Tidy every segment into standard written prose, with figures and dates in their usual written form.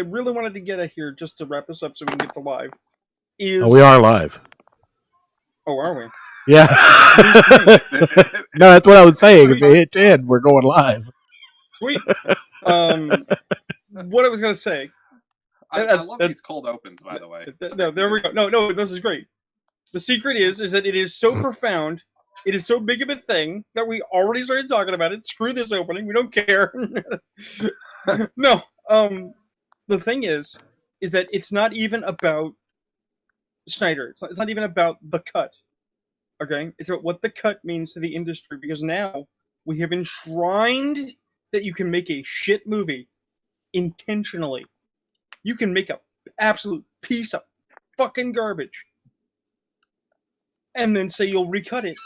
really wanted to get at here, just to wrap this up so we can get to live, is... Oh, we are live. Oh, are we? Yeah. No, that's what I was saying. If it hit 10, we're going live. Sweet. What I was going to say... I love these cold opens, by the way. No, there we go. No, this is great. The secret is that it is so profound, it is so big of a thing, that we already started talking about it. Screw this opening. We don't care. No. The thing is that it's not even about Snyder. It's not even about the cut. Okay? It's about what the cut means to the industry, because now we have enshrined that you can make a shit movie intentionally. You can make an absolute piece of fucking garbage and then say you'll recut it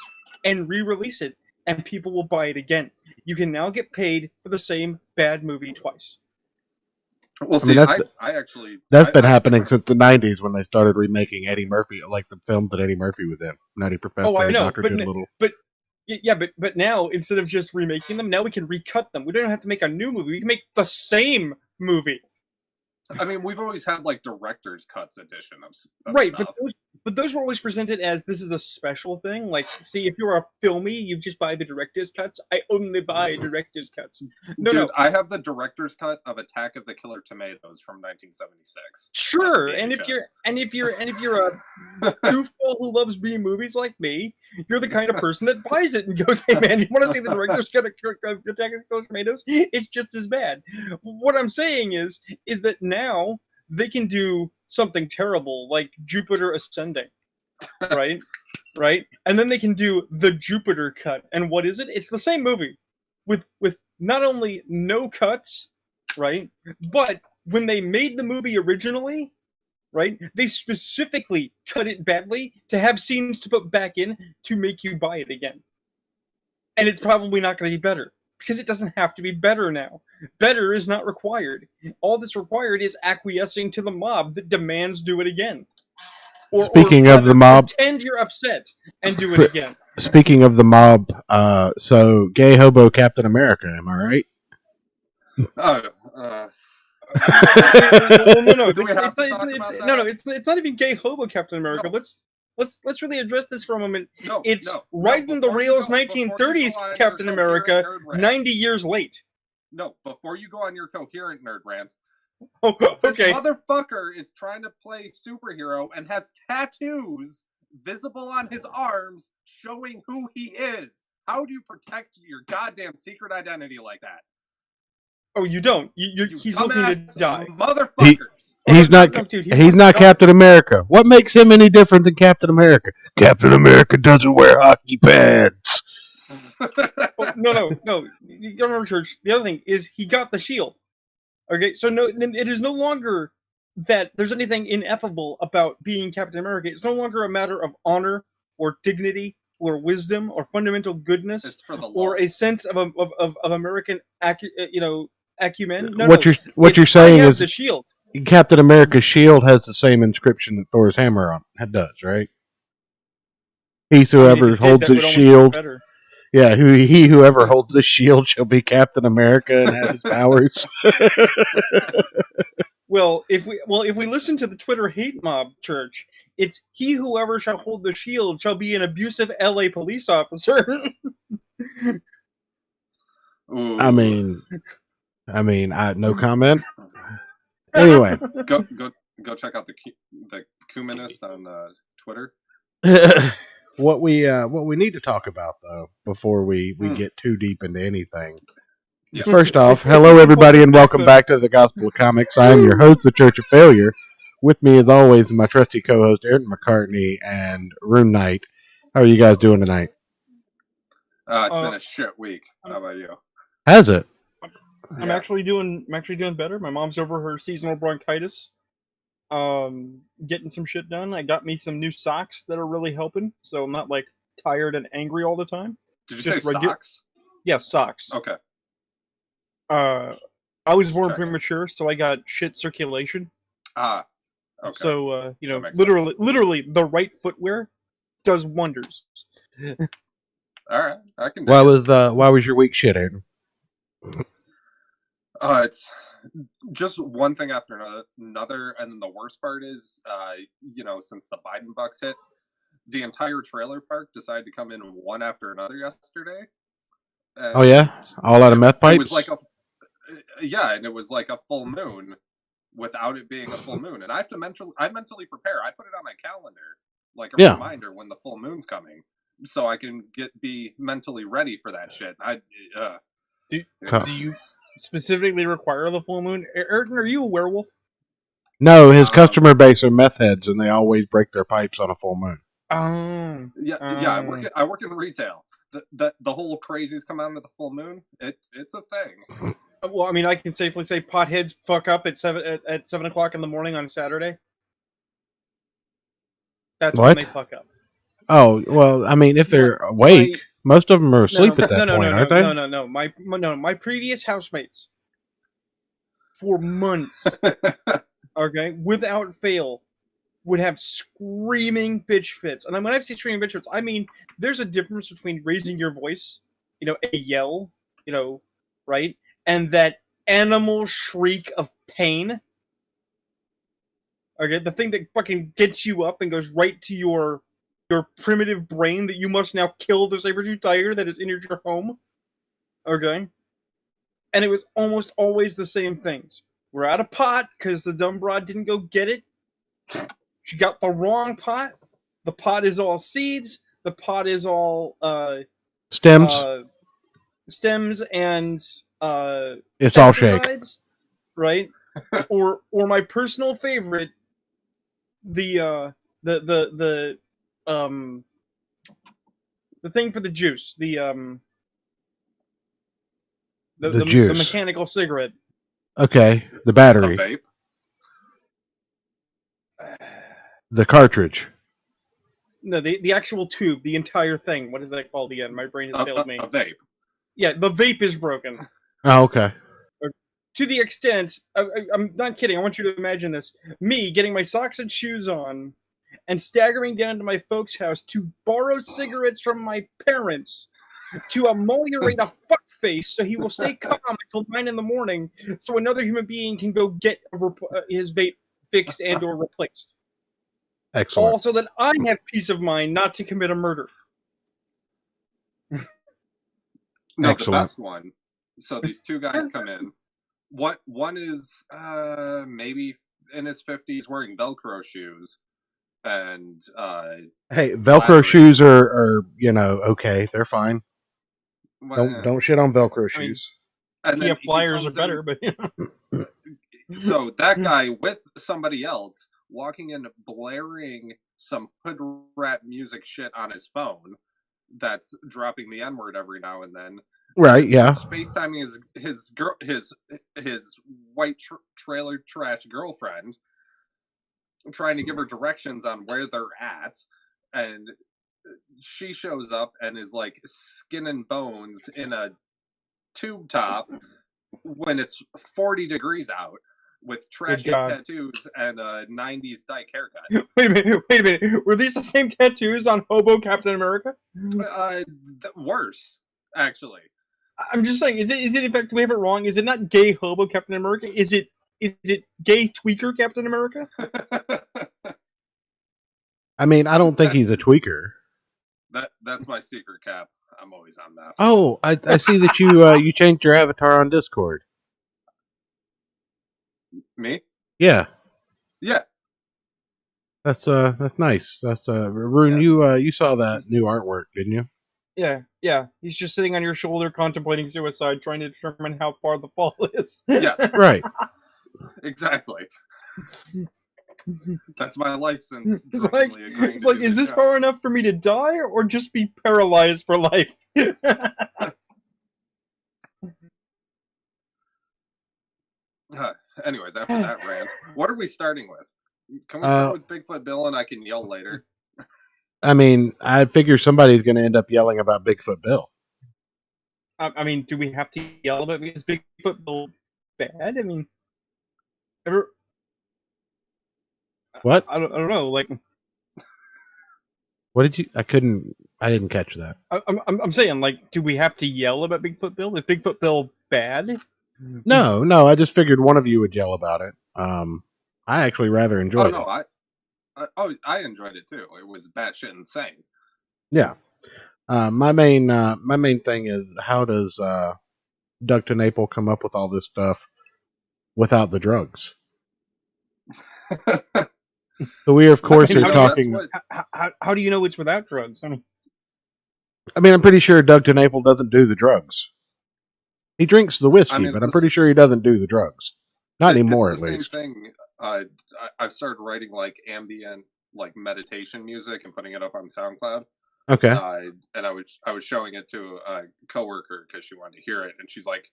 and re-release it and people will buy it again. You can now get paid for the same bad movie twice. Well, see, that's been happening since the 90s when they started remaking Eddie Murphy, like the films that Eddie Murphy was in. Nutty Professor, I know, Dr. Dolittle. But now, instead of just remaking them, now we can recut them. We don't have to make a new movie. We can make the same movie. I mean, we've always had, like, director's cuts edition of right, stuff. but those were always presented as this is a special thing. Like, see, if you're a filmy, you just buy the director's cuts. I only buy director's cuts. No. I have the director's cut of Attack of the Killer Tomatoes from 1976. Sure, and if you're a goofball who loves B movies like me, you're the kind of person that buys it and goes, "Hey man, you want to see the director's cut of Attack of the Killer Tomatoes? It's just as bad." What I'm saying is that now they can do something terrible like Jupiter Ascending, right? And then they can do the Jupiter cut. And what is it? It's the same movie with not only no cuts, right? But when they made the movie originally, right, they specifically cut it badly to have scenes to put back in to make you buy it again. And it's probably not going to be better. Because it doesn't have to be better now. Better is not required. All that's required is acquiescing to the mob that demands do it again. Speaking of the mob, pretend you're upset and do it again. Speaking of the mob, so gay hobo Captain America, am I right? It's not even gay hobo Captain America. No. Let's really address this for a moment. It's right in the rails 1930s Captain America, 90 years late. No, before you go on your coherent nerd rant, okay. This motherfucker is trying to play superhero and has tattoos visible on his arms showing who he is. How do you protect your goddamn secret identity like that? Oh, you don't. He's looking to die. Motherfuckers. He's not Captain America. What makes him any different than Captain America? Captain America doesn't wear hockey pads. No. You gotta remember, Church. The other thing is he got the shield. Okay, so no, it is no longer that there's anything ineffable about being Captain America. It's no longer a matter of honor or dignity or wisdom or fundamental goodness. It's for the law. Or a sense of American acumen. What you're saying is the shield. Captain America's shield has the same inscription that Thor's hammer on it does, right? Whoever holds his shield. Yeah, whoever holds the shield shall be Captain America and have his powers. Well, if we listen to the Twitter hate mob, Church, it's whoever shall hold the shield shall be an abusive LA police officer. I mean, no comment. Anyway, go check out the Cumanist on Twitter. What we need to talk about though before we get too deep into anything. Yes. First off, hello everybody and welcome back to the Gospel of Comics. I am your host, the Church of Failure. With me as always, my trusty co-host Ayrton McCartney and RuneKnight. How are you guys doing tonight? It's been a shit week. How about you? Has it? I'm actually doing better. My mom's over her seasonal bronchitis. Getting some shit done. I got me some new socks that are really helping, so I'm not like tired and angry all the time. Did you say socks? Yeah, socks. Okay. I was born premature, so I got shit circulation. Okay. So literally, the right footwear does wonders. All right, I can. Why was your week shit, Ayrton? It's just one thing after another, and then the worst part is, since the Biden bucks hit, the entire trailer park decided to come in one after another yesterday. Oh yeah, all out of meth pipes. It was like and it was like a full moon without it being a full moon, and I mentally prepare. I put it on my calendar, like a reminder when the full moon's coming, so I can be mentally ready for that shit. Do you specifically require the full moon? Ayrton, are you a werewolf? No, his customer base are meth heads, and they always break their pipes on a full moon. I work in retail. The whole crazies come out of the full moon. It's a thing. Well, I mean, I can safely say potheads fuck up at 7 o'clock in the morning on Saturday. That's when they fuck up. Oh well, I mean, if they're awake, most of them are asleep at that point, aren't they? No. My previous housemates, for months, okay, without fail, would have screaming bitch fits. And when I say screaming bitch fits, I mean there's a difference between raising your voice, a yell, right, and that animal shriek of pain. Okay, the thing that fucking gets you up and goes right to your primitive brain that you must now kill the saber-tooth tiger that has entered your home. Okay? And it was almost always the same things. We're out of pot because the dumb broad didn't go get it. She got the wrong pot. The pot is all seeds. The pot is all stems. Stems and it's all shake. Right? or my personal favorite, the thing for the juice, the juice, the mechanical cigarette. Okay, the battery. A vape? The cartridge. No, the actual tube, the entire thing. What is that called again? My brain has failed me. A vape. Yeah, the vape is broken. Oh, okay. To the extent, I'm not kidding. I want you to imagine this: me getting my socks and shoes on, and staggering down to my folks' house to borrow cigarettes from my parents to ameliorate a fuckface so he will stay calm until 9 in the morning so another human being can go get his vape fixed and or replaced. Excellent. Also that I have peace of mind not to commit a murder. No, the best one. So these two guys come in. One is maybe in his 50s wearing Velcro shoes. And hey, Velcro shoes are okay, they're fine. Well, don't shit on Velcro shoes. And then flyers are better, but so that guy with somebody else walking in blaring some hood rap music shit on his phone that's dropping the N-word every now and then. Right, yeah. FaceTiming his white trailer trash girlfriend, trying to give her directions on where they're at, and she shows up and is like skin and bones in a tube top when it's 40 degrees out with trashy tattoos and a 90s dyke haircut. Wait a minute. Were these the same tattoos on Hobo Captain America? Worse, actually. I'm just saying, is it in fact, do we have it wrong? Is it not gay Hobo Captain America? Is it gay tweaker Captain America? I mean, I don't think he's a tweaker. That's my secret, Cap. I'm always on that. Oh, I see that you changed your avatar on Discord. Me? Yeah. Yeah. That's nice. That's Rune. Yeah. You saw that new artwork, didn't you? Yeah. He's just sitting on your shoulder, contemplating suicide, trying to determine how far the fall is. Yes. Right. Exactly. That's my life since. It's like, is this far enough for me to die, or just be paralyzed for life? Anyways, after that rant, what are we starting with? Can we start with Bigfoot Bill and I can yell later? I mean, I figure somebody's going to end up yelling about Bigfoot Bill. I mean, do we have to yell about it? Is Bigfoot Bill bad? I mean, what? I don't know. Like, what did you? I didn't catch that. I'm saying, like, do we have to yell about Bigfoot Bill? Is Bigfoot Bill bad? No. I just figured one of you would yell about it. I actually rather enjoyed it. I enjoyed it too. It was batshit insane. Yeah. My main thing is, how does Doug TeNapel come up with all this stuff without the drugs? So we, of course, are talking. How do you know it's without drugs? I mean, I'm pretty sure Doug TeNapel doesn't do the drugs. He drinks the whiskey, but I'm pretty sure he doesn't do the drugs. Not anymore, at least. It's the same thing. I've started writing like ambient, like meditation music and putting it up on SoundCloud. Okay. And I was showing it to a coworker because she wanted to hear it, and she's like,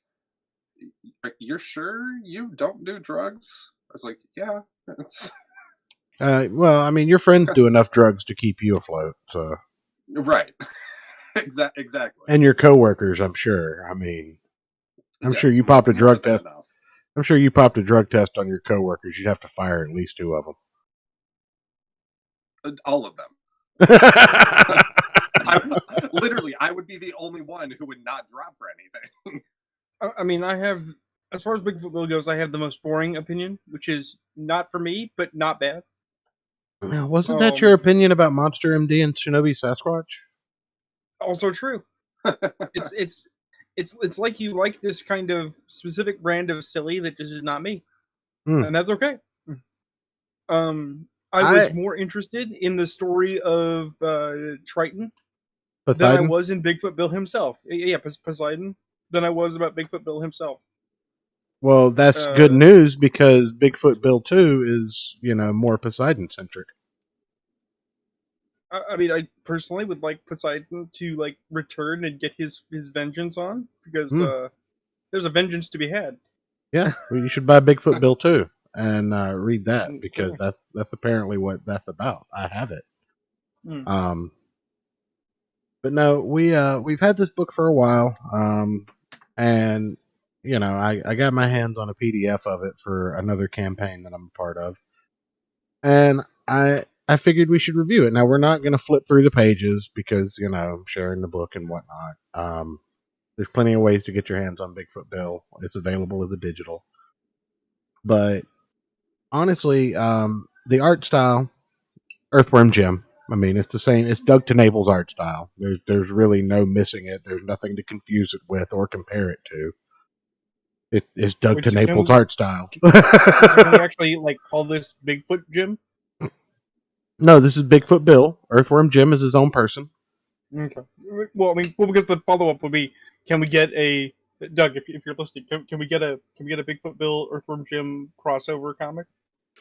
"You're sure you don't do drugs?" I was like, "Yeah." Well, I mean, your friends do enough drugs to keep you afloat, so. Right. Exactly. And your coworkers, I'm sure. I mean, I'm sure you popped a drug test. I'm sure you popped a drug test on your coworkers. You'd have to fire at least 2 of them. All of them. I would be the only one who would not drop for anything. I mean, I have, as far as Bigfoot Bill goes, I have the most boring opinion, which is not for me, but not bad. Now, wasn't that your opinion about Monster MD and Shinobi Sasquatch? Also true. It's like you like this kind of specific brand of silly that just is not me, and that's okay. I was more interested in the story of Triton than I was in Bigfoot Bill himself. Yeah, Poseidon, than I was about Bigfoot Bill himself. Well, that's good news, because Bigfoot Bill 2 is, more Poseidon centric. I mean, I personally would like Poseidon to return and get his vengeance on, because there's a vengeance to be had. Yeah, well, you should buy Bigfoot Bill 2 and read that, because that's apparently what that's about. I have it. But no, we've had this book for a while, and I got my hands on a PDF of it for another campaign that I'm a part of, and I figured we should review it. Now, we're not going to flip through the pages because, I'm sharing the book and whatnot. There's plenty of ways to get your hands on Bigfoot Bill. It's available as a digital. But honestly, the art style, Earthworm Jim. I mean, it's the same. It's Doug TeNapel's art style. There's really no missing it. There's nothing to confuse it with or compare it to. It's Doug TeNapel's art style. Can we actually call this Bigfoot Jim? No, this is Bigfoot Bill. Earthworm Jim is his own person. Okay. Well, I mean, because the follow-up would be, can we get a Doug? If you're listening, can we get a Bigfoot Bill Earthworm Jim crossover comic?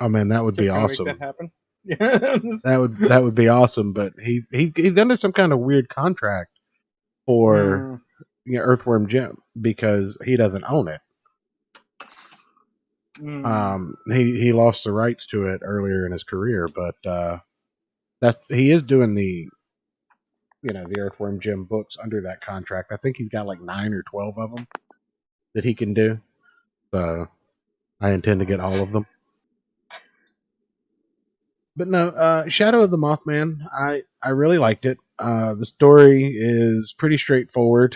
Oh man, that would be awesome. Make that happen. that would be awesome. But he's under some kind of weird contract for Earthworm Jim, because he doesn't own it. He lost the rights to it earlier in his career, but he is doing the Earthworm Jim books under that contract. I think he's got 9 or 12 of them that he can do. So I intend to get all of them. But no, Shadow of the Mothman, I really liked it. The story is pretty straightforward.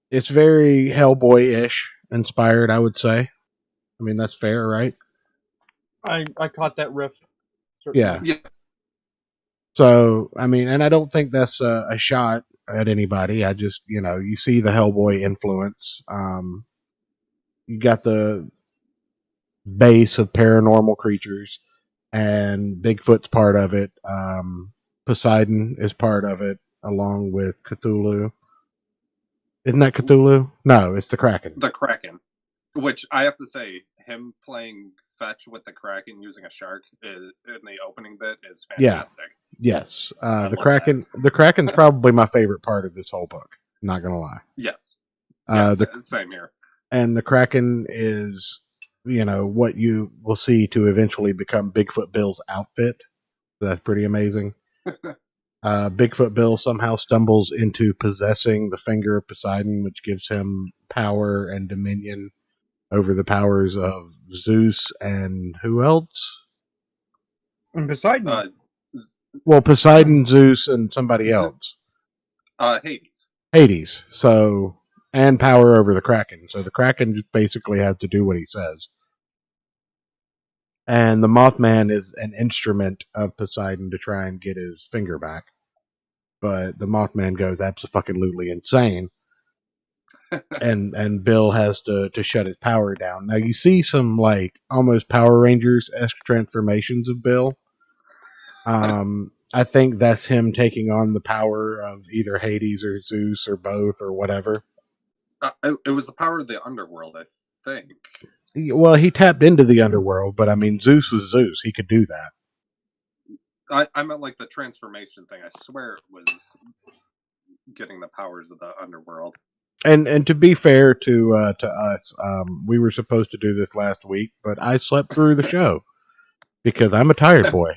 It's very Hellboy-ish inspired, I would say. I mean, that's fair, right? I caught that riff. Yeah. So, I mean, and I don't think that's a shot at anybody. I just, you see the Hellboy influence. You got the base of paranormal creatures, and Bigfoot's part of it. Poseidon is part of it, along with Cthulhu. Isn't that Cthulhu? No, it's the Kraken. The Kraken. Which, I have to say, him playing fetch with the Kraken using a shark in the opening bit is fantastic. Yeah. Yes. The Kraken's probably my favorite part of this whole book. Not going to lie. Yes. Same here. And the Kraken is, what you will see to eventually become Bigfoot Bill's outfit. So that's pretty amazing. Bigfoot Bill somehow stumbles into possessing the finger of Poseidon, which gives him power and dominion over the powers of Zeus and who else? And Poseidon. Poseidon, Zeus, and somebody else. Hades. Hades. So, and power over the Kraken. So the Kraken just basically has to do what he says. And the Mothman is an instrument of Poseidon to try and get his finger back. But the Mothman goes absolutely insane. and Bill has to shut his power down. Now you see some like almost Power Rangers-esque transformations of Bill. I think that's him taking on the power of either Hades or Zeus or both or whatever. It was the power of the underworld, I think. Well, he tapped into the underworld, but I mean, Zeus was Zeus. He could do that. I meant like the transformation thing. I swear it was getting the powers of the underworld. And to be fair to us, we were supposed to do this last week, but I slept through the show because I'm a tired boy,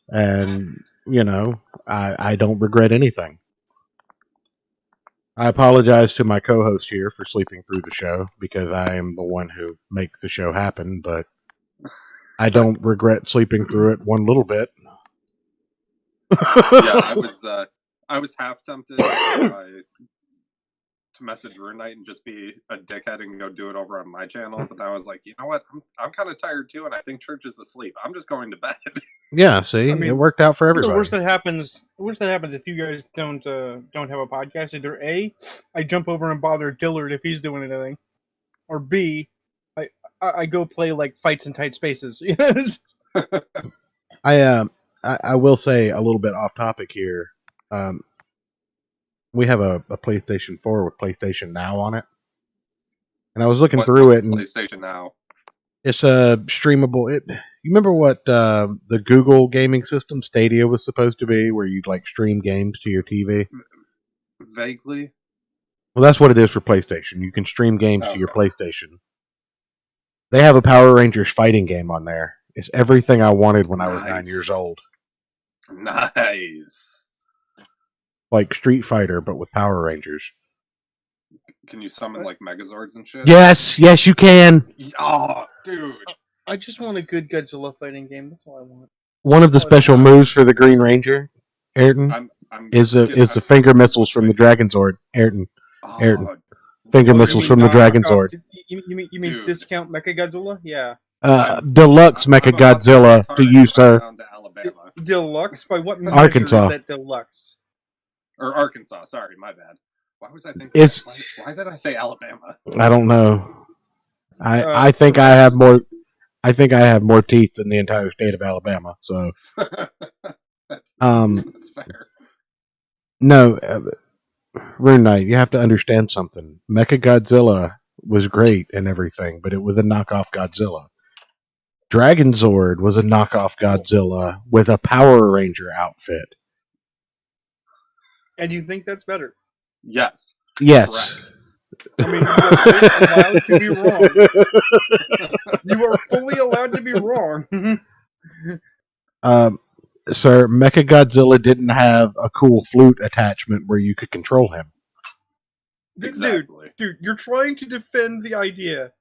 and you know I don't regret anything. I apologize to my co-host here for sleeping through the show because I am the one who makes the show happen, but I don't regret sleeping through it one little bit. Yeah, I was half tempted to message RuneKnight and just be a dickhead and go do it over on my channel, but I was like, you know what? I'm kind of tired too, and I think church is asleep. I'm just going to bed. Yeah, see, I mean, it worked out for everybody. The worst that happens if you guys don't have a podcast. Either A, I jump over and bother Dillard if he's doing anything, or B, I go play like Fights in Tight Spaces. I will say a little bit off topic here. We have a PlayStation 4 with PlayStation Now on it, and I was looking through it. And PlayStation Now. It's a streamable. You remember what the Google gaming system Stadia was supposed to be, where you'd like stream games to your TV? Vaguely. Well, that's what it is for PlayStation. You can stream games to your PlayStation. They have a Power Rangers fighting game on there. It's everything I wanted when I was 9 years old. Nice. Like Street Fighter, but with Power Rangers. Can you summon like Megazords and shit? Yes, you can. Oh, dude. I just want a good Godzilla fighting game. That's all I want. One of the special moves for the Green Ranger, Ayrton, is the finger missiles from the Dragon Zord. Ayrton. Finger missiles from the Dragon Zord. You mean discount Mecha Godzilla? Yeah. Deluxe Mecha Godzilla to you, sir. Deluxe? By what measure Arkansas. Is that deluxe? Or Arkansas, sorry, my bad. Why was I thinking? Why did I say Alabama? I don't know. I think I have more. I think I have more teeth than the entire state of Alabama. So, that's fair. No, RuneKnight, you have to understand something. Mecha Godzilla was great and everything, but it was a knockoff Godzilla. Dragon Zord was a knockoff Godzilla with a Power Ranger outfit. And you think that's better? Yes. Yes. Correct. I mean, you are allowed to be wrong. You are fully allowed to be wrong. Sir, Mecha Godzilla didn't have a cool flute attachment where you could control him. Exactly. Dude, you're trying to defend the idea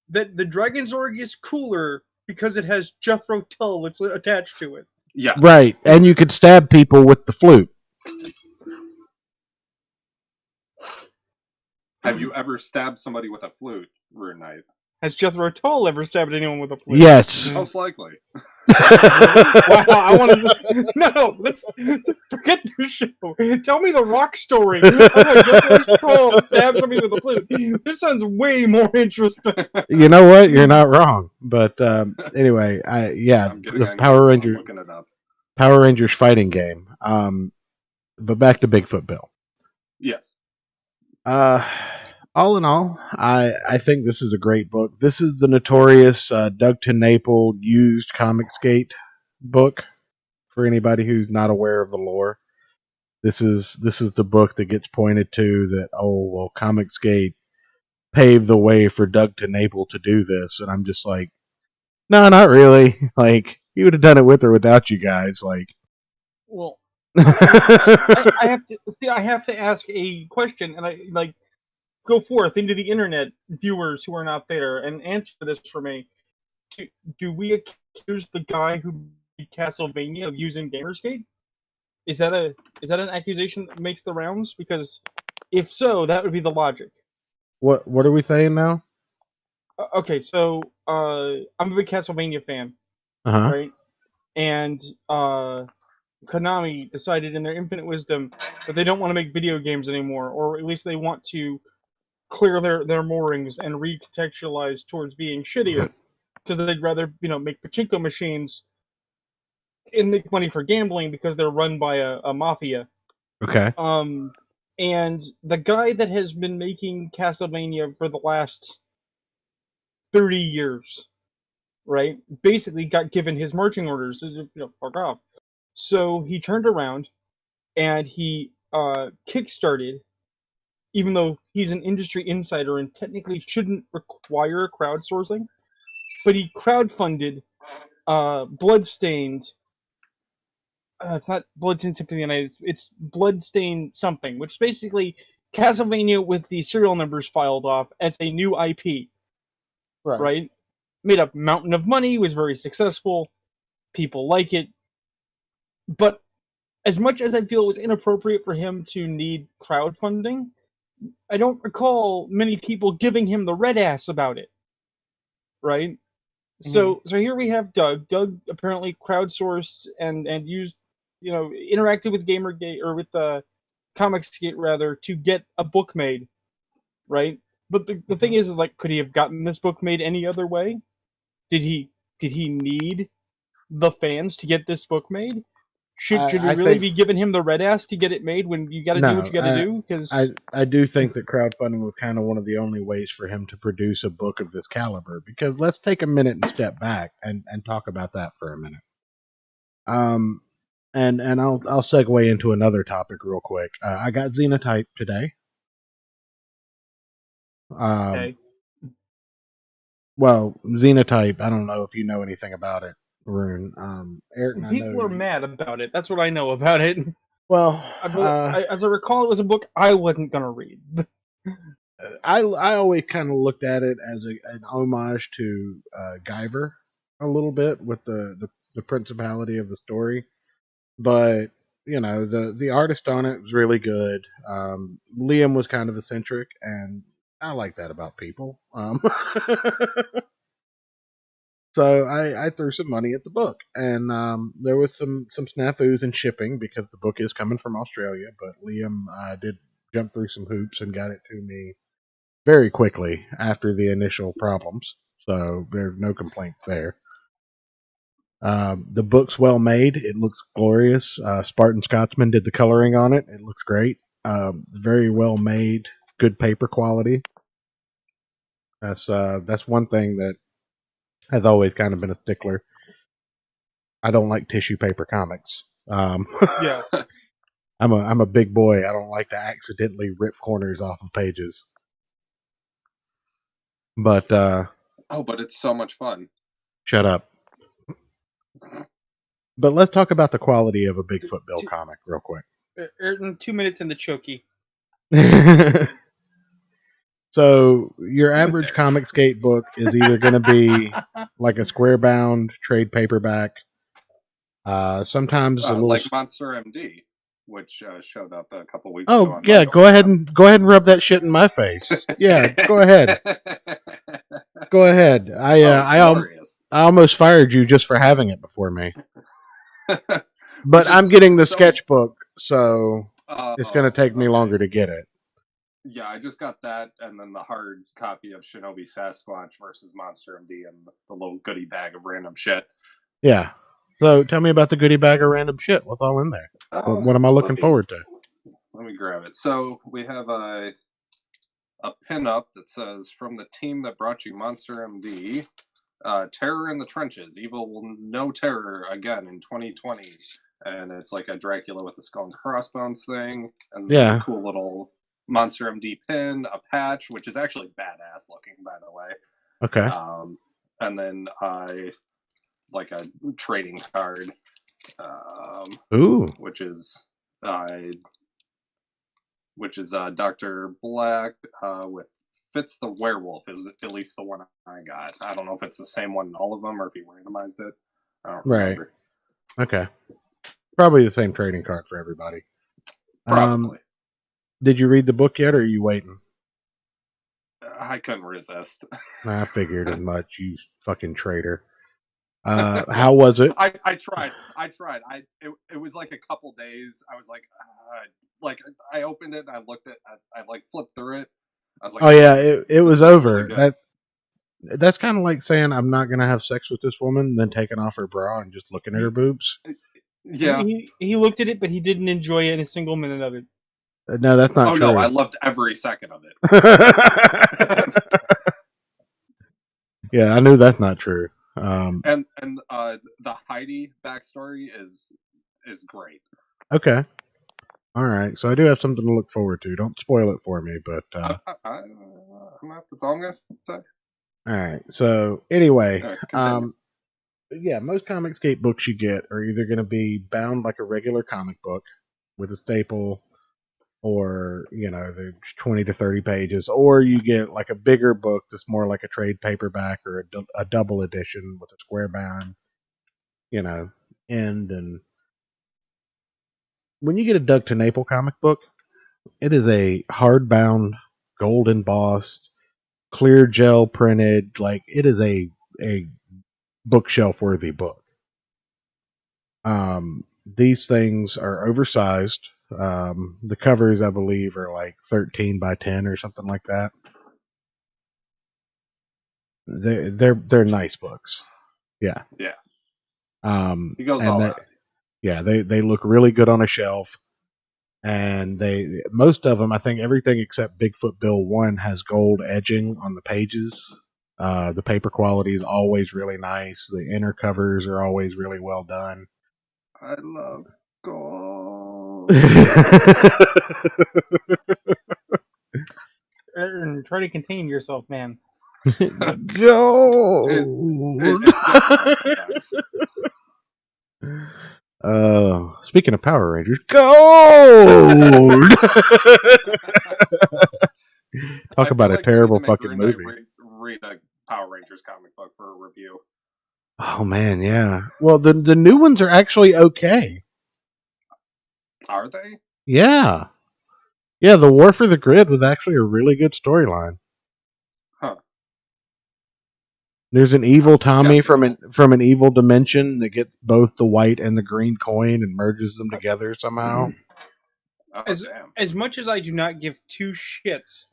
that the Dragon Zord is cooler because it has Jethro Tull that's attached to it. Yes. Right, and you could stab people with the flute. Have you ever stabbed somebody with a flute, RuneKnight? Has Jethro Tull ever stabbed anyone with a flute? Yes. Most likely. Wow, I want to... No, let's forget the show. Tell me the rock story. Jethro Tull stabbed somebody with a flute. This sounds way more interesting. You know what? You're not wrong. But anyway, the Power Rangers fighting game. But back to Bigfoot Bill. Yes. All in all, I think this is a great book. This is the notorious Doug TeNapel used Comicsgate book for anybody who's not aware of the lore. This is the book that gets pointed to that, Comicsgate paved the way for Doug TeNapel to do this, and I'm just like, no, not really. Like, he would have done it with or without you guys. Like, well, I have to ask a question, and I go forth into the internet viewers who are not there and answer this for me. Do we accuse the guy who beat Castlevania of using Gamersgate? Is that an accusation that makes the rounds? Because if so, that would be the logic. What are we saying now? Okay, so I'm a big Castlevania fan, Uh-huh. right? And Konami decided in their infinite wisdom that they don't want to make video games anymore, or at least they want to clear their moorings and recontextualize towards being shittier, because they'd rather make pachinko machines and make money for gambling because they're run by a mafia. Okay. And the guy that has been making Castlevania for the last 30 years, right, basically got given his marching orders, fuck off. So he turned around and he kickstarted, even though he's an industry insider and technically shouldn't require crowdsourcing, but he crowdfunded Bloodstained. It's not Bloodstained Symphony of the Night. It's Bloodstained something, which is basically Castlevania with the serial numbers filed off as a new IP. Right? Made a mountain of money, was very successful. People like it. But as much as I feel it was inappropriate for him to need crowdfunding, I don't recall many people giving him the red ass about it. Right? So here we have Doug. Doug apparently crowdsourced and used, interacted with Gamergate, or with Comicsgate rather, to get a book made, right? But the thing is like, could he have gotten this book made any other way? Did he need the fans to get this book made? Should we really be giving him the red ass to get it made when you got to do what you got to do? Because I do think that crowdfunding was kind of one of the only ways for him to produce a book of this caliber. Because let's take a minute and step back and talk about that for a minute. And I'll segue into another topic real quick. I got Xenotype today. okay. Well, Xenotype, I don't know if you know anything about it, Rune. Ayrton, People are mad about it. That's what I know about it. Well, as I recall, it was a book I wasn't gonna read. I always kind of looked at it as an homage to Guyver a little bit, with the principality of the story, but the artist on it was really good. Liam was kind of eccentric, and I like that about people. So I threw some money at the book, and there was some snafus in shipping because the book is coming from Australia, but Liam did jump through some hoops and got it to me very quickly after the initial problems. So there's no complaints there. The book's well made. It looks glorious. Spartan Scotsman did the coloring on it. It looks great. Very well made. Good paper quality. That's one thing that has always kind of been a stickler. I don't like tissue paper comics. Yeah. I'm a big boy. I don't like to accidentally rip corners off of pages. But but it's so much fun. Shut up. But let's talk about the quality of a Bigfoot Bill comic real quick. 2 minutes in the chokey. So your average Comicsgate book is either going to be like a square bound trade paperback. Sometimes a little like Monster MD, which showed up a couple weeks Oh ago. yeah, go ahead and rub that shit in my face. Yeah, go ahead. Go ahead. I almost fired you just for having it before me. But I'm getting the sketchbook, so it's going to take me longer to get it. Yeah, I just got that, and then the hard copy of Shinobi Sasquatch versus Monster MD, and the little goodie bag of random shit. Yeah. So tell me about the goodie bag of random shit. What's all in there? What am I looking forward to? Let me grab it. So we have a pin-up that says, "From the team that brought you Monster MD, Terror in the Trenches. Evil will know terror again in 2020." And it's like a Dracula with a skull and crossbones thing. And a cool little Monster MD pin, a patch, which is actually badass looking, by the way. Okay. And then like a trading card. Ooh. Which is Dr. Black with Fitz the Werewolf is at least the one I got. I don't know if it's the same one in all of them or if he randomized it. I don't remember. Okay. Probably the same trading card for everybody. Probably. Did you read the book yet, or are you waiting? I couldn't resist. I figured as much, you fucking traitor. How was it? I tried. It was like a couple days. I was like I opened it and I looked at I like flipped through it. I was like, Oh yeah, this it was looks over. really good. That's kind of like saying I'm not gonna have sex with this woman, then taking off her bra and just looking at her boobs. Yeah. He looked at it, but he didn't enjoy it a single minute of it. No, that's not Oh true. no, I loved every second of it. Yeah, I knew that's not true. And the Heidi backstory is great. Okay. All right. So I do have something to look forward to. Don't spoil it for me, but That's all I'm gonna say. all right. So anyway, Anyways, continue. yeah, most Comicsgate books you get are either going to be bound like a regular comic book with a staple, or they're 20 to 30 pages, or you get like a bigger book that's more like a trade paperback or a double edition with a square bound, end. And when you get a Doug TeNapel comic book, it is a hardbound, gold embossed, clear gel printed, like it is a bookshelf worthy book. These things are oversized. The covers, I believe, are like 13 by 10 or something like that. They're nice books. Yeah. Yeah. He goes all out. Yeah, they look really good on a shelf. And most of them, I think everything except Bigfoot Bill 1 has gold edging on the pages. The paper quality is always really nice. The inner covers are always really well done. I love gold. Try to contain yourself, man. Gold. It's difficult sometimes. Speaking of Power Rangers, gold. Talk about a terrible fucking movie. Read a Power Rangers comic book for a review. Oh man, yeah. Well, the new ones are actually okay. Are they? Yeah. Yeah, the War for the Grid was actually a really good storyline. Huh. There's an evil Tommy from an evil dimension that gets both the white and the green coin and merges them together somehow. As much as I do not give two shits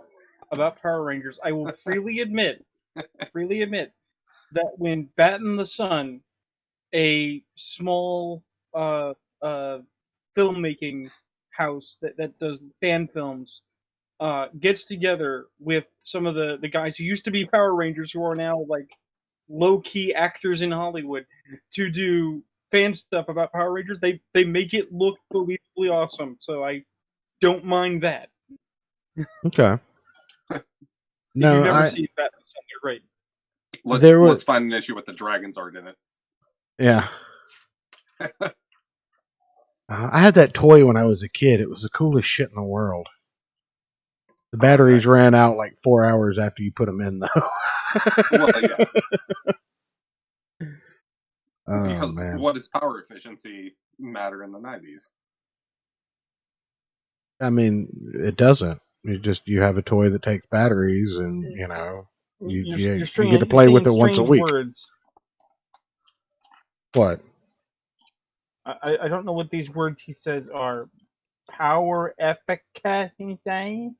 about Power Rangers, I will freely admit that when Bat in the Sun, a small filmmaking house that does fan films, gets together with some of the guys who used to be Power Rangers, who are now like low-key actors in Hollywood, to do fan stuff about Power Rangers, they make it look believably awesome. So I don't mind that. Okay. No, you never see Bat in the Sun, they're great. Let's find an issue with the dragons art in it. Yeah. I had that toy when I was a kid. It was the coolest shit in the world. The batteries ran out like 4 hours after you put them in, though. Well, yeah. Because what does power efficiency matter in the 90s? I mean, it doesn't. You have a toy that takes batteries, and you get to play with it once a week. Words. What? I don't know what these words he says are. Power efficacy.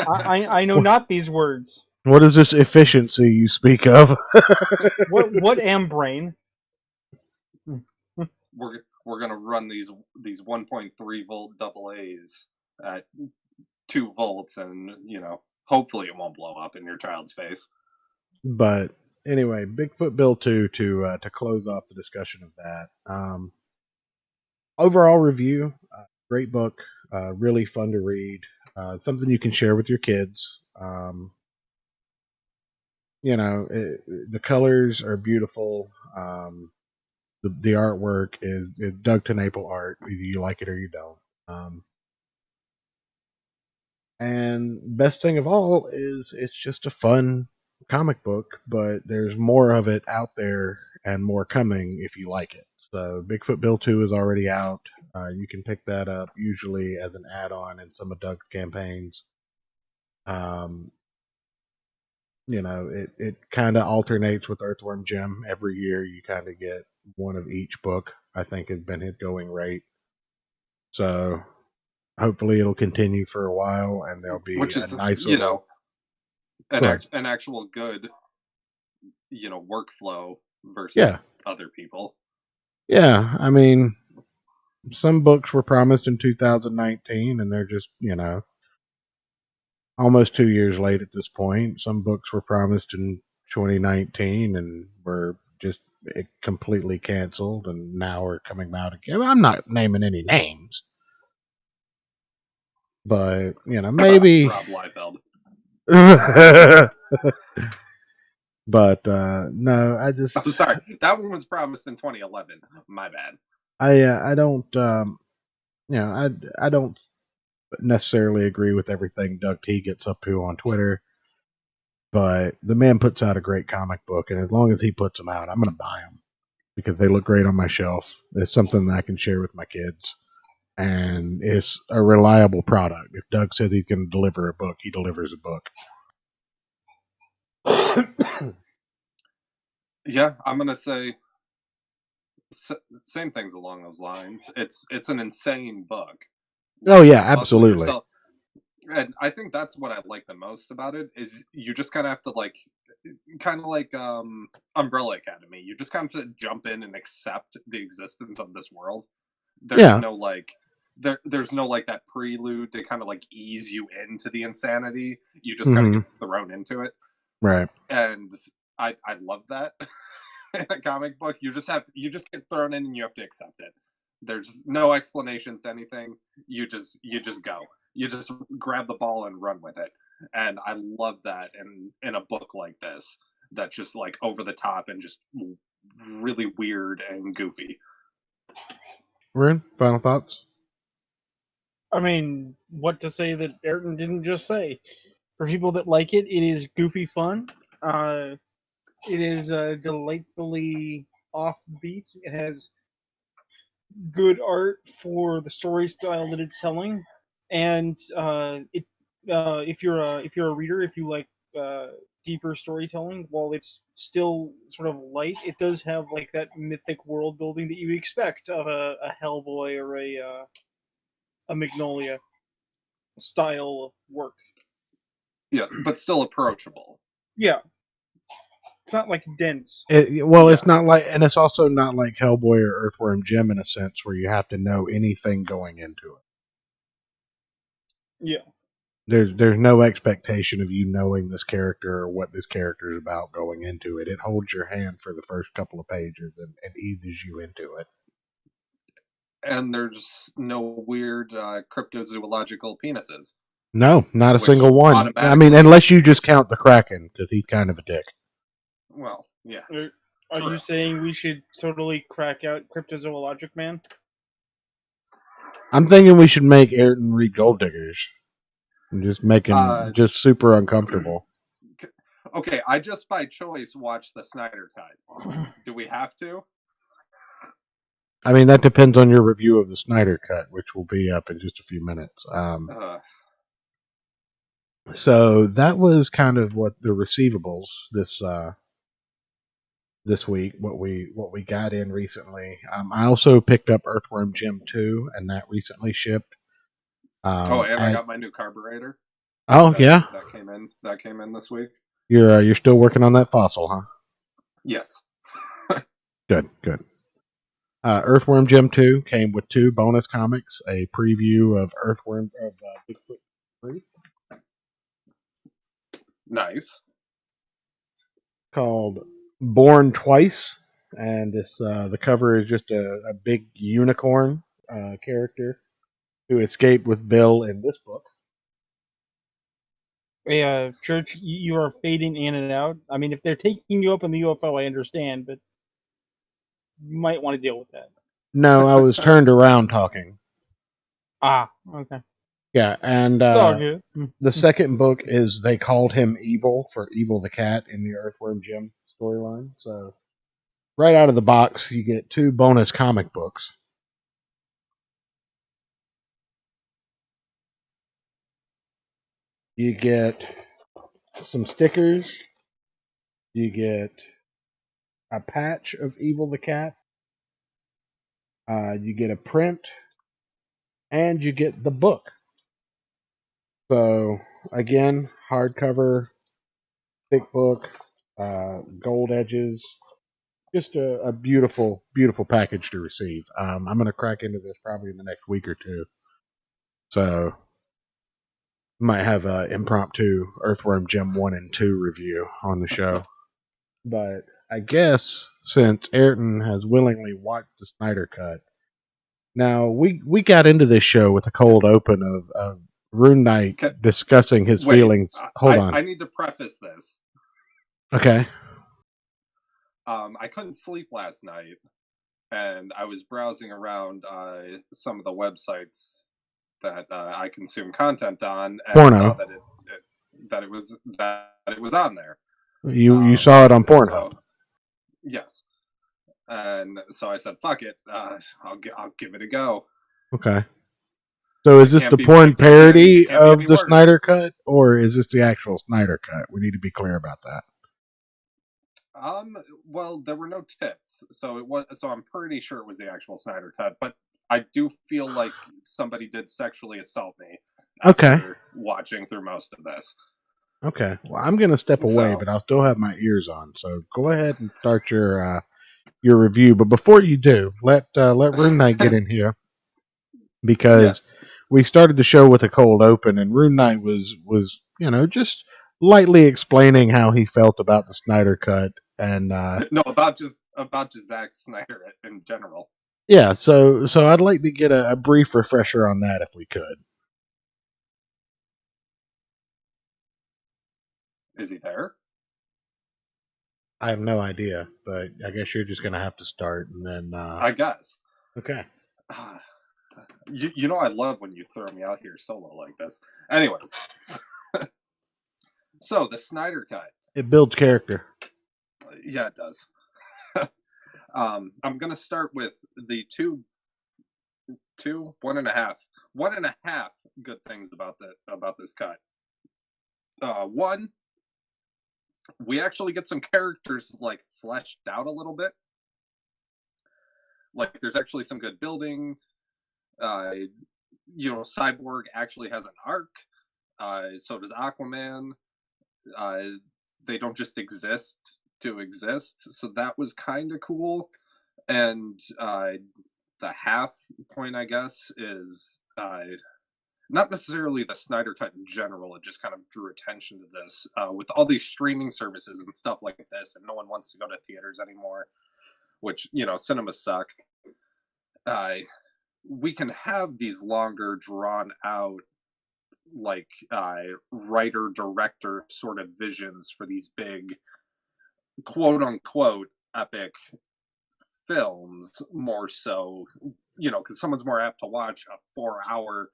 I know not these words. What is this efficiency you speak of? what brain? We're gonna run these 1.3 volt double A's at 2 volts, and hopefully it won't blow up in your child's face. But anyway, Bigfoot Bill 2 to close off the discussion of that. Overall review, great book, really fun to read, something you can share with your kids. The colors are beautiful. The artwork is Doug TeNapel art. Either you like it or you don't. And best thing of all is it's just a fun comic book, but there's more of it out there and more coming if you like it. So Bigfoot Bill 2 is already out. You can pick that up usually as an add-on in some of Doug's campaigns. Um, it kind of alternates with Earthworm Jim. Every year you kind of get one of each book, I think has been his going rate. So hopefully it'll continue for a while and there'll be Which a is, nice little... an actual good, workflow versus Yeah. other people. Yeah, I mean, some books were promised in 2019 and they're just, almost 2 years late at this point. Some books were promised in 2019 and were just completely canceled and now are coming out again. I'm not naming any names, but maybe Rob Liefeld. But no, I just... I'm sorry, that one was promised in 2011. My bad. I don't I don't necessarily agree with everything Doug T gets up to on Twitter, but the man puts out a great comic book, and as long as he puts them out, I'm going to buy them because they look great on my shelf. It's something that I can share with my kids, and it's a reliable product. If Doug says he's going to deliver a book, he delivers a book. Yeah, I'm going to say same things along those lines. It's an insane book. Oh yeah, absolutely. And I think that's what I like the most about it is you just kind of have to kind of like Umbrella Academy. You just kind of have to jump in and accept the existence of this world. There's no there's no that prelude to kind of ease you into the insanity. You just kind of get thrown into it, right? And I love that. In a comic book, you just get thrown in and you have to accept it. There's no explanations to anything. You just go. You just grab the ball and run with it. And I love that in a book like this that's just over the top and just really weird and goofy. Rune, final thoughts? I mean, what to say that Ayrton didn't just say? For people that like it, it is goofy fun. It is delightfully offbeat. It has good art for the story style that it's telling, and if you're a reader, if you like deeper storytelling, while it's still sort of light, it does have that mythic world building that you expect of a Hellboy or a Magnolia style work. Yeah, but still approachable. Yeah. It's not dense. It's not and it's also not like Hellboy or Earthworm Jim in a sense where you have to know anything going into it. Yeah. There's no expectation of you knowing this character or what this character is about going into it. It holds your hand for the first couple of pages and eases you into it. And there's no weird cryptozoological penises. No, not a single one. I mean, unless you just count the Kraken, because he's kind of a dick. Well, yeah. Are you saying we should totally crack out Cryptozoologic Man? I'm thinking we should make Ayrton read Gold Diggers. And just make him just super uncomfortable. Okay, I just by choice watched the Snyder Cut. Do we have to? I mean, that depends on your review of the Snyder Cut, which will be up in just a few minutes. So that was kind of what the receivables this week, what we got in recently. I also picked up Earthworm Jim 2, and that recently shipped. I got my new carburetor. Oh, yeah, that came in this week. You're still working on that fossil, huh? Yes. Good. Earthworm Jim 2 came with 2 bonus comics, a preview of Bigfoot 3. Nice. Called Born Twice, and this the cover is just a big unicorn character who escaped with Bill in this book. Hey, Church, you are fading in and out. I mean, if they're taking you up in the UFO, I understand, but you might want to deal with that. No, I was turned around talking. Ah, okay. Yeah, and the second book is They Called Him Evil for Evil the Cat in the Earthworm Jim storyline. So right out of the box, you get 2 bonus comic books. You get some stickers. You get a patch of Evil the Cat. You get a print, and you get the book. So again, hardcover, thick book, gold edges. Just a beautiful, beautiful package to receive. I'm going to crack into this probably in the next week or two. So might have an impromptu Earthworm Gem 1 and 2 review on the show. But I guess since Ayrton has willingly watched the Snyder Cut, now we got into this show with a cold open of RuneKnight discussing his feelings. Hold on. I need to preface this. Okay. I couldn't sleep last night, and I was browsing around some of the websites that I consume content on, and Porno. saw that it was on there. You saw it on Pornhub. So, yes, and so I said, "Fuck it, I'll give it a go." Okay. So is this the porn parody of the Snyder Cut, or is this the actual Snyder Cut? We need to be clear about that. Well, there were no tits, so I'm pretty sure it was the actual Snyder Cut, but I do feel like somebody did sexually assault me after watching through most of this. Okay. Well, I'm going to step away, but I'll still have my ears on. So go ahead and start your review. But before you do, let RuneKnight get in here, because we started the show with a cold open, and RuneKnight was just lightly explaining how he felt about the Snyder Cut, and no, about just Zack Snyder in general. Yeah, so I'd like to get a brief refresher on that if we could. Is he there? I have no idea, but I guess you're just going to have to start, and then... I guess. Okay. You know I love when you throw me out here solo like this. Anyways. So, the Snyder Cut. It builds character. Yeah, it does. I'm going to start with the one and a half good things about this cut. One, we actually get some characters like fleshed out a little bit. Like there's actually some good building. Cyborg actually has an arc. So does Aquaman. They don't just exist to exist. So that was kind of cool. And the half point, I guess, is not necessarily the Snyder Cut in general. It just kind of drew attention to this with all these streaming services and stuff like this, and no one wants to go to theaters anymore, which, cinemas suck. We can have these longer, drawn out, like writer director sort of visions for these big, quote unquote, epic films, more so, because someone's more apt to watch a 4-hour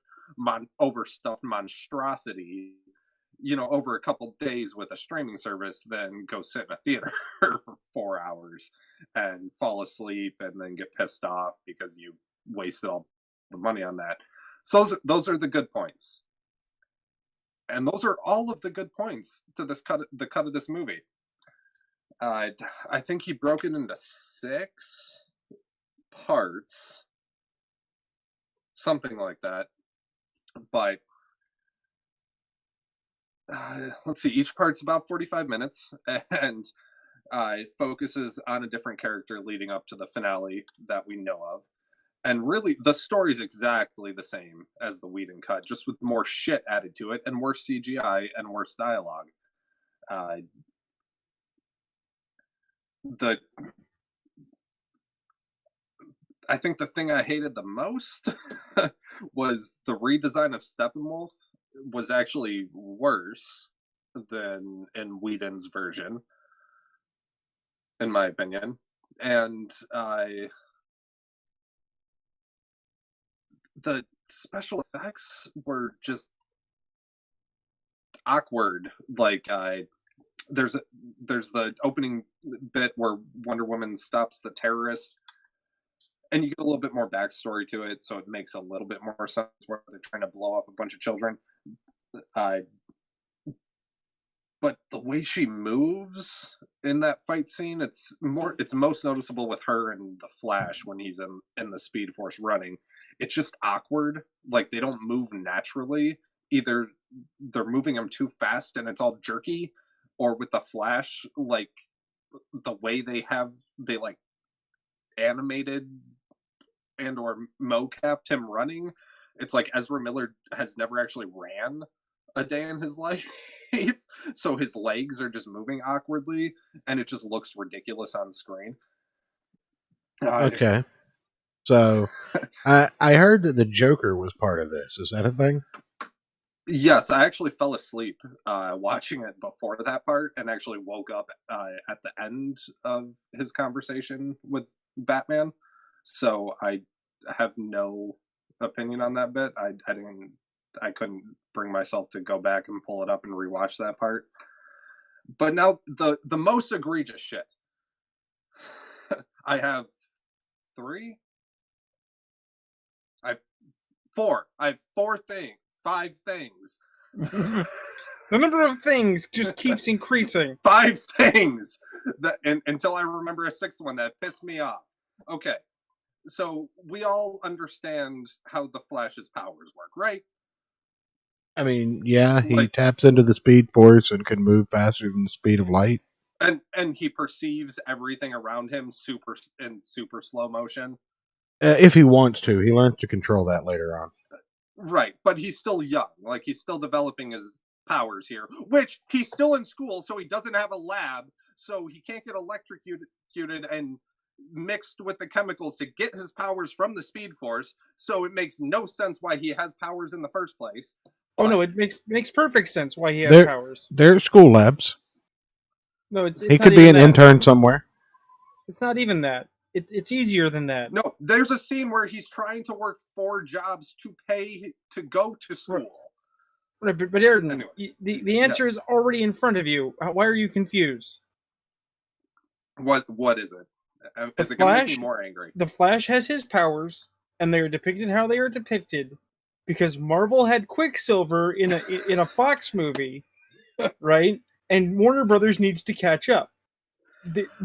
overstuffed monstrosity, over a couple days with a streaming service than go sit in a theater for 4 hours and fall asleep and then get pissed off because you wasted all the money on that. So those are the good points. And those are all of the good points to the cut of this movie. I think he broke it into 6 parts, something like that. But let's see, each part's about 45 minutes, and focuses on a different character leading up to the finale that we know of. And really, the story's exactly the same as the Whedon cut, just with more shit added to it, and worse CGI, and worse dialogue. I think the thing I hated the most was the redesign of Steppenwolf was actually worse than in Whedon's version, in my opinion. And the special effects were just awkward. Like there's the opening bit where Wonder Woman stops the terrorists, and you get a little bit more backstory to it, so it makes a little bit more sense where they're trying to blow up a bunch of children. but the way she moves in that fight scene, it's most noticeable with her and the Flash when he's in the Speed Force running. It's just awkward. Like, they don't move naturally. Either they're moving them too fast and it's all jerky, or with the Flash, like, the way they like animated and or mocapped him running, it's like Ezra Miller has never actually ran a day in his life. So his legs are just moving awkwardly and it just looks ridiculous on screen. Okay. So I heard that the Joker was part of this. Is that a thing? Yes, I actually fell asleep watching it before that part and actually woke up at the end of his conversation with Batman. So I have no opinion on that bit. I couldn't bring myself to go back and pull it up and rewatch that part. But now the most egregious shit. I have five things. The number of things just keeps increasing. 5 things until I remember a 6th one that pissed me off. Okay, so we all understand how the Flash's powers work, right? I mean, yeah, he taps into the Speed Force and can move faster than the speed of light. And he perceives everything around him super slow motion. If he wants to. He learns to control that later on. Right, but he's still young. Like, he's still developing his powers here, which he's still in school, so he doesn't have a lab, so he can't get electrocuted and mixed with the chemicals to get his powers from the Speed Force, so it makes no sense why he has powers in the first place. Oh, no, it makes perfect sense why he has powers. They're school labs. No, it's he could be an intern somewhere. It's not even that. It's easier than that. No, there's a scene where he's trying to work 4 jobs to pay to go to school. Right, but Ayrton, the answer is already in front of you. Why are you confused? What is it? Is it going to make me more angry? The Flash has his powers, and they are depicted how they are depicted, because Marvel had Quicksilver in a Fox movie, right? And Warner Brothers needs to catch up.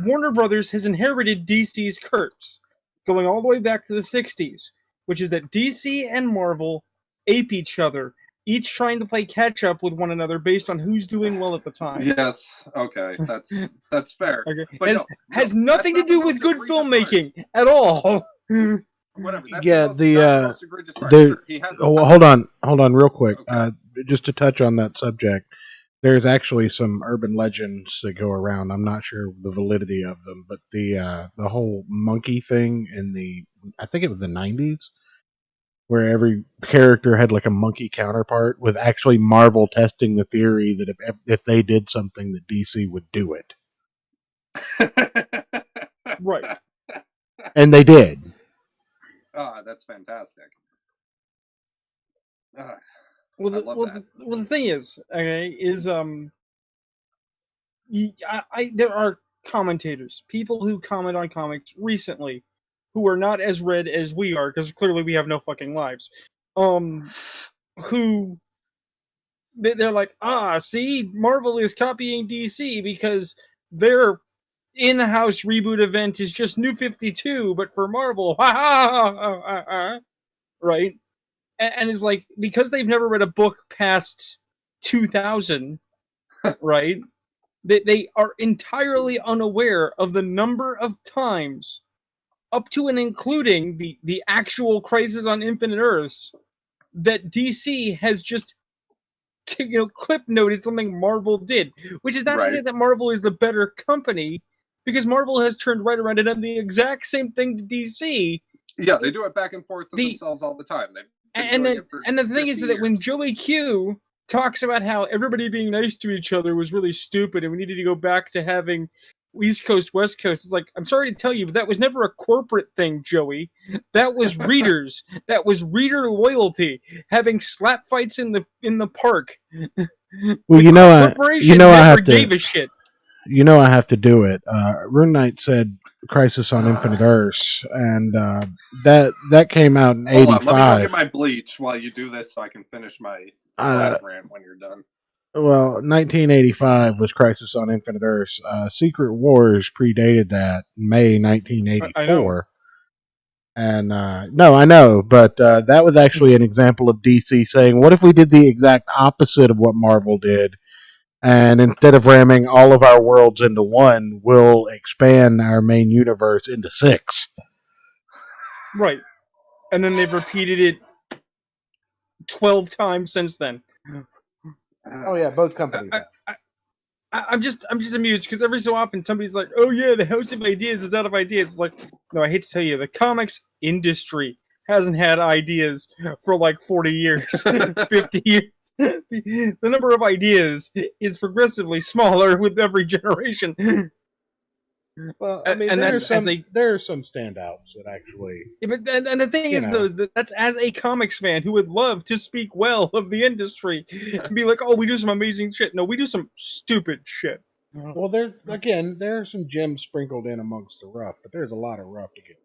Warner Brothers has inherited DC's curse, going all the way back to the 60s, which is that DC and Marvel ape each other, each trying to play catch-up with one another based on who's doing well at the time. Yes, okay, that's fair. Okay. But has nothing to do with good filmmaking at all. Whatever. Hold on, real quick. Okay. Just to touch on that subject, there's actually some urban legends that go around. I'm not sure the validity of them, but the whole monkey thing in I think it was the 90s, where every character had like a monkey counterpart, with actually Marvel testing the theory that if they did something, that DC would do it. Right. And they did. That's fantastic. The thing is, okay, there are commentators, people who comment on comics recently, who are not as read as we are, because clearly we have no fucking lives. Who they're like, see, Marvel is copying DC because their in-house reboot event is just New 52, but for Marvel, right? And it's like, because they've never read a book past 2000, right? They are entirely unaware of the number of times, up to and including the actual Crisis on Infinite Earths, that DC has just clip noted something Marvel did, which is not to say that Marvel is the better company, because Marvel has turned right around and done the exact same thing to DC. Yeah, they do it back and forth to themselves all the time. And the thing is that when Joey Q talks about how everybody being nice to each other was really stupid and we needed to go back to having East Coast, West Coast, it's like, I'm sorry to tell you, but that was never a corporate thing, Joey. That was readers. That was reader loyalty. Having slap fights in the park. Well, I have to gave a shit. I have to do it. RuneKnight said Crisis on Infinite Earths, and that came out in 85. Let me go get my bleach while you do this so I can finish my flash rant when you're done. Well, 1985 was Crisis on Infinite Earths. Secret Wars predated that, May I know. 1984. And no, I know, but that was actually an example of DC saying, "What if we did the exact opposite of what Marvel did? And instead of ramming all of our worlds into one, we'll expand our main universe into 6." Right. And then they've repeated it 12 times since then. Oh yeah, both companies. I'm just amused because every so often somebody's like, "Oh yeah, the House of Ideas is out of ideas." It's like, no, I hate to tell you, the comics industry hasn't had ideas for like 40 years, 50 years. The number of ideas is progressively smaller with every generation. Well, I mean, And there that's are some standouts that actually. Yeah, but and the thing You is, know. though, is that's as a comics fan who would love to speak well of the industry and be like, "Oh, we do some amazing shit." No, we do some stupid shit. Well, there are some gems sprinkled in amongst the rough, but there's a lot of rough to get.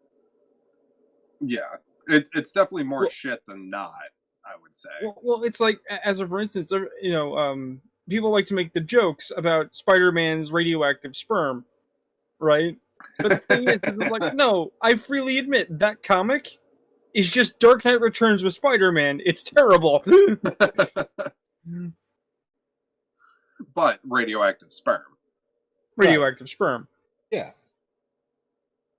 Yeah, it's definitely more shit than not, I would say. Well, it's like, as a for instance, people like to make the jokes about Spider-Man's radioactive sperm, right? But the thing is it's like, no, I freely admit that comic is just Dark Knight Returns with Spider-Man. It's terrible. But radioactive sperm. Radioactive sperm. Yeah.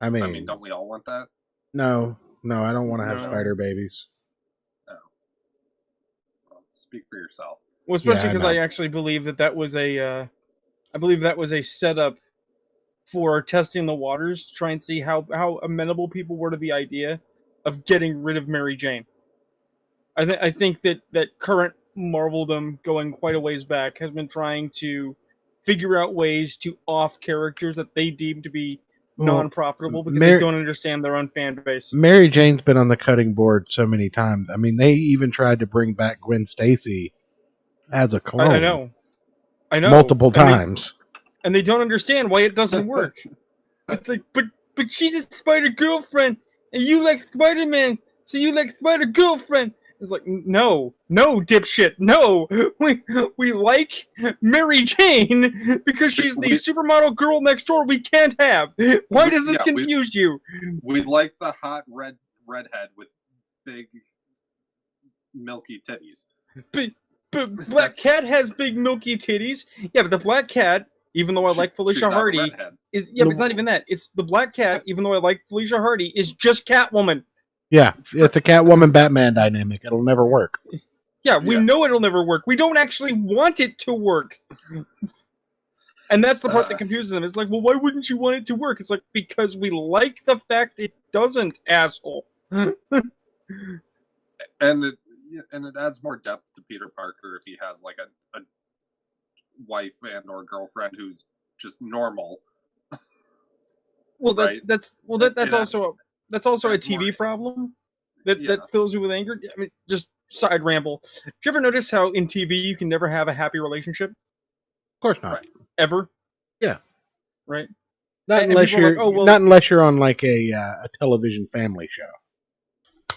I mean, don't we all want that? No, I don't want to have No. spider babies. Well, speak for yourself. Well, especially Yeah, I because know. I actually believe that was a, I believe that was a setup for testing the waters to try and see how amenable people were to the idea of getting rid of Mary Jane. I think that current Marveldom, going quite a ways back, has been trying to figure out ways to off characters that they deem to be non-profitable because they don't understand their own fan base. Mary Jane's been on the cutting board so many times. I mean, they even tried to bring back Gwen Stacy as a clone. I know. Multiple times. And they don't understand why it doesn't work. It's like, but she's a Spider girlfriend, and you like Spider-Man, so you like Spider girlfriend. It's like, no, dipshit, no. We like Mary Jane because she's the supermodel girl next door we can't have. Why does this confuse you? We like the hot redhead with big milky titties. But Black Cat has big milky titties. Yeah, but the Black Cat, even though I like Felicia Hardy, but it's not even that. It's the Black Cat, even though I like Felicia Hardy, is just Catwoman. Yeah, it's a Catwoman Batman dynamic. It'll never work. Yeah, we know it'll never work. We don't actually want it to work. And that's the part that confuses them. It's like, well, why wouldn't you want it to work? It's like, because we like the fact it doesn't, asshole. And it adds more depth to Peter Parker if he has like a wife and or girlfriend who's just normal. Well, right? that's also a TV problem that fills you with anger. I mean, just side ramble. Did you ever notice how in TV you can never have a happy relationship? Of course not. Right. Ever. Yeah. Right. Not unless you're not unless you're on like a television family show.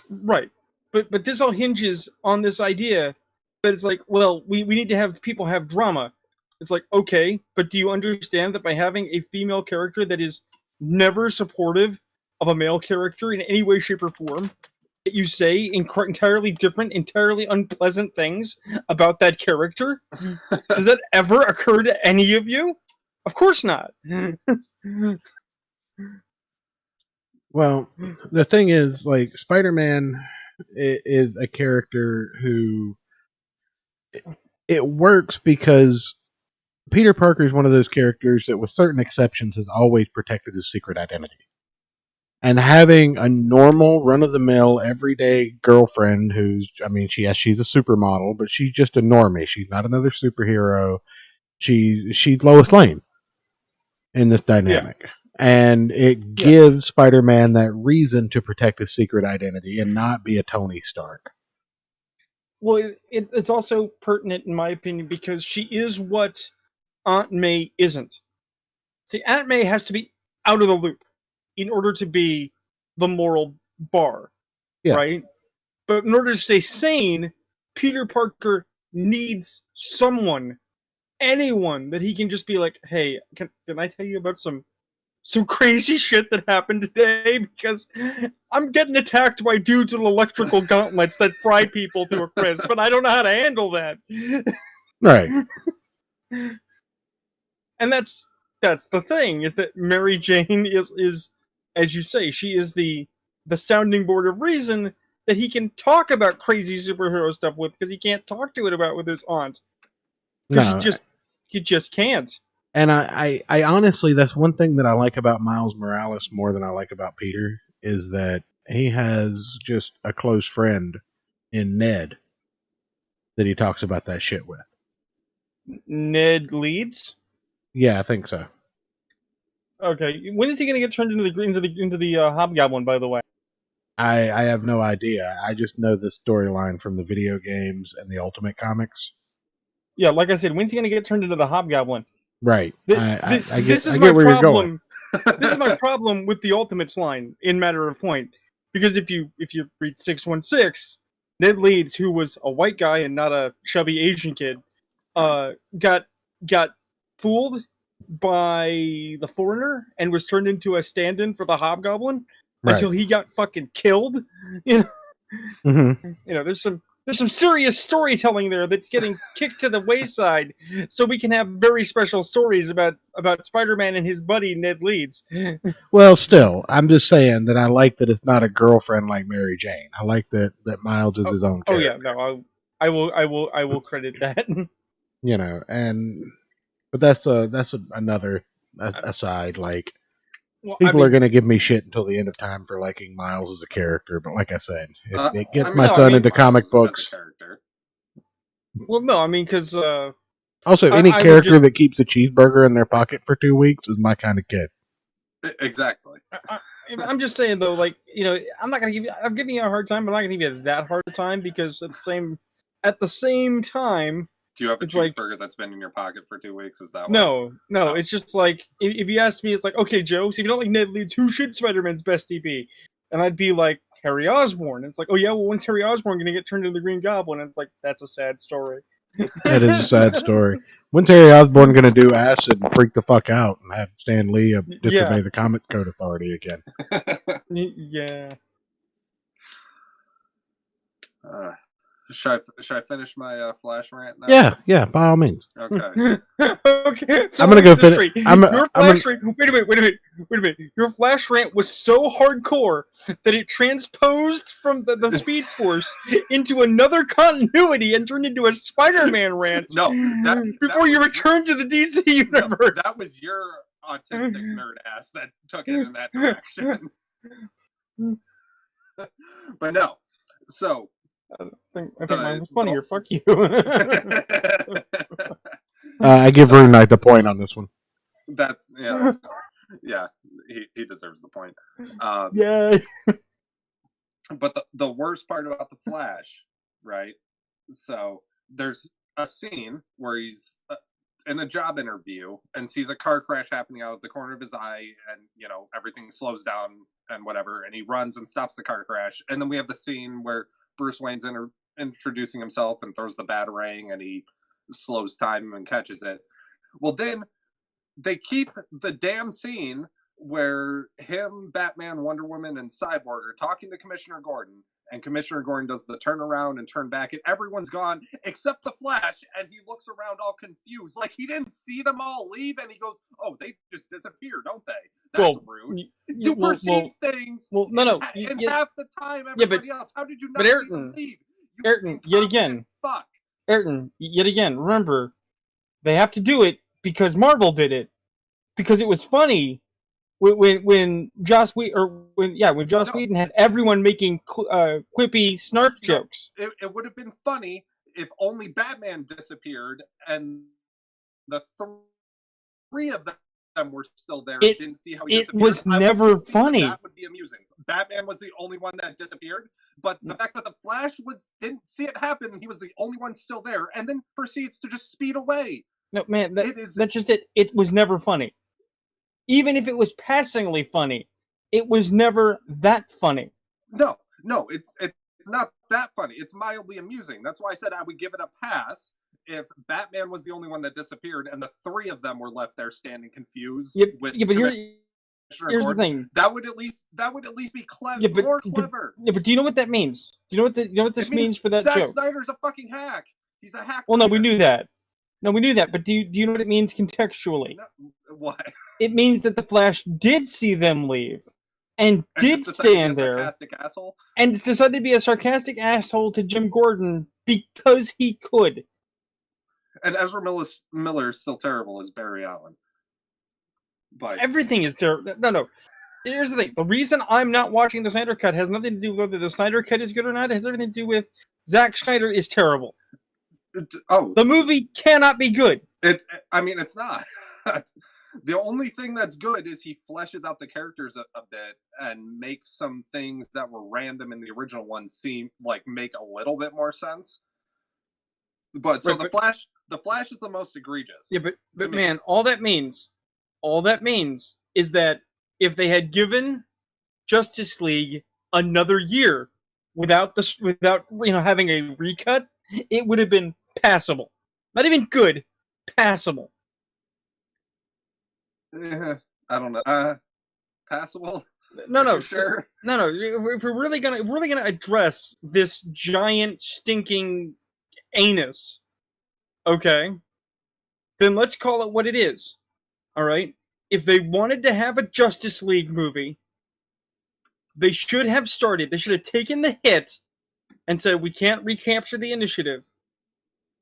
Right. But this all hinges on this idea that it's like, well, we need to have people have drama. It's like, okay, but do you understand that by having a female character that is never supportive of a male character in any way, shape, or form, that you say entirely different, entirely unpleasant things about that character? Does that ever occur to any of you? Of course not. Well, the thing is, like, Spider-Man is a character who it works because Peter Parker is one of those characters that, with certain exceptions, has always protected his secret identity. And having a normal, run-of-the-mill, everyday girlfriend who's, I mean, she's a supermodel, but she's just a normie. She's not another superhero. She's Lois Lane in this dynamic. Yeah. And it gives Spider-Man that reason to protect his secret identity and not be a Tony Stark. Well, it's also pertinent, in my opinion, because she is what Aunt May isn't. See, Aunt May has to be out of the loop in order to be the moral bar, right? But in order to stay sane, Peter Parker needs anyone that he can just be like, hey, can I tell you about some crazy shit that happened today? Because I'm getting attacked by dudes with electrical gauntlets that fry people to a crisp, but I don't know how to handle that. Right. And that's the thing, is that Mary Jane is, as you say, she is the sounding board of reason that he can talk about crazy superhero stuff with, because he can't talk to it about with his aunt. Because he just can't. And I honestly, that's one thing that I like about Miles Morales more than I like about Peter, is that he has just a close friend in Ned that he talks about that shit with. Ned Leeds? Yeah, I think so. Okay, when is he going to get turned into the Hobgoblin, by the way? I have no idea. I just know the storyline from the video games and the Ultimate Comics. Yeah, like I said, when's he going to get turned into the Hobgoblin? Right. I get where you're going. This is my problem with the Ultimates line, in matter of point. Because if you read 616, Ned Leeds, who was a white guy and not a chubby Asian kid, got fooled by the Foreigner and was turned into a stand-in for the Hobgoblin until he got fucking killed. You know, there's some serious storytelling there that's getting kicked to the wayside, so we can have very special stories about Spider-Man and his buddy Ned Leeds. Well, still, I'm just saying that I like that it's not a girlfriend like Mary Jane. I like that Miles is his own character. Oh yeah, no, I will credit that. You know, but that's another aside. Like, people are going to give me shit until the end of time for liking Miles as a character, but like I said, it gets my son into comic books. Well, no, I mean, because also any character that keeps a cheeseburger in their pocket for 2 weeks is my kind of kid. Exactly. I'm just saying though, like, you know, I'm giving you a hard time, but I'm not going to give you that hard a time, because at the same time. Do you have a cheeseburger that's been in your pocket for 2 weeks? Is that no? It's just like, if you ask me, it's like, okay, Joe, so if you don't like Ned Leeds, who should Spider-Man's bestie be? And I'd be like, Harry Osborn. And it's like, oh yeah, well, when's Harry Osborn going to get turned into the Green Goblin? And it's like, that's a sad story. That is a sad story. When's Harry Osborn going to do acid and freak the fuck out and have Stan Lee disobey the Comic Code Authority again? Yeah. Should I finish my flash rant now? Yeah, by all means. Okay. Okay. So I'm gonna go finish. Wait a minute. Your flash rant was so hardcore that it transposed from the Speed Force into another continuity and turned into a Spider-Man rant. No, before you returned to the DC universe. No, that was your autistic nerd ass that took it in that direction. But no, so. I think mine was funnier. Fuck you. I give RuneKnight the point on this one. Yeah, he deserves the point. Yeah. But the worst part about the Flash, right? So there's a scene where he's in a job interview and sees a car crash happening out of the corner of his eye, and everything slows down and whatever, and he runs and stops the car crash. And then we have the scene where Bruce Wayne's introducing himself and throws the batarang, and he slows time and catches it. Well, then they keep the damn scene where him, Batman, Wonder Woman, and Cyborg are talking to Commissioner Gordon, and Commissioner Gordon does the turn around and turn back, and everyone's gone except the Flash, and he looks around all confused, like he didn't see them all leave, and he goes, "Oh, they just disappear, don't they? That's rude. You perceive things in half the time everybody else. How did you not see them leave? Ayrton, yet again. Fuck. Ayrton, yet again, remember, they have to do it because Marvel did it. Because it was funny when Joss Whedon had everyone making quippy snark jokes. It would have been funny if only Batman disappeared and the three of them were still there and didn't see how he disappeared. It was never funny. That would be amusing. Batman was the only one that disappeared, but the fact that the Flash didn't see it happen, he was the only one still there, and then proceeds to just speed away. No, man, that's just it. It was never funny. Even if it was passingly funny, it was never that funny. No, it's not that funny. It's mildly amusing. That's why I said I would give it a pass if Batman was the only one that disappeared and the three of them were left there standing confused with but Commissioner here's the Gordon. thing. That would at least be clever, more clever. But do you know what that means? Do you know what this means for that Zack joke? Snyder's a fucking hack. He's a hack. Well, no, we knew that. No, we knew that. But do you know what it means contextually? No, what? It means that the Flash did see them leave and did stand there sarcastic asshole, and decided to be a sarcastic asshole to Jim Gordon because he could. And Ezra Miller's still terrible as Barry Allen. But everything is terrible. No. Here's the thing. The reason I'm not watching the Snyder Cut has nothing to do with whether the Snyder Cut is good or not. It has everything to do with Zack Snyder is terrible. Oh, the movie cannot be good. It's not. The only thing that's good is he fleshes out the characters a bit and makes some things that were random in the original one make a little bit more sense. But so the Flash is the most egregious. Yeah, but man, all that means is that if they had given Justice League another year without having a recut, it would have been passable. Not even good, passable. I don't know. Passable? No. Sure. No. If we're really gonna address this giant stinking anus, okay, then let's call it what it is. All right. If they wanted to have a Justice League movie, they should have taken the hit and said, we can't recapture the initiative,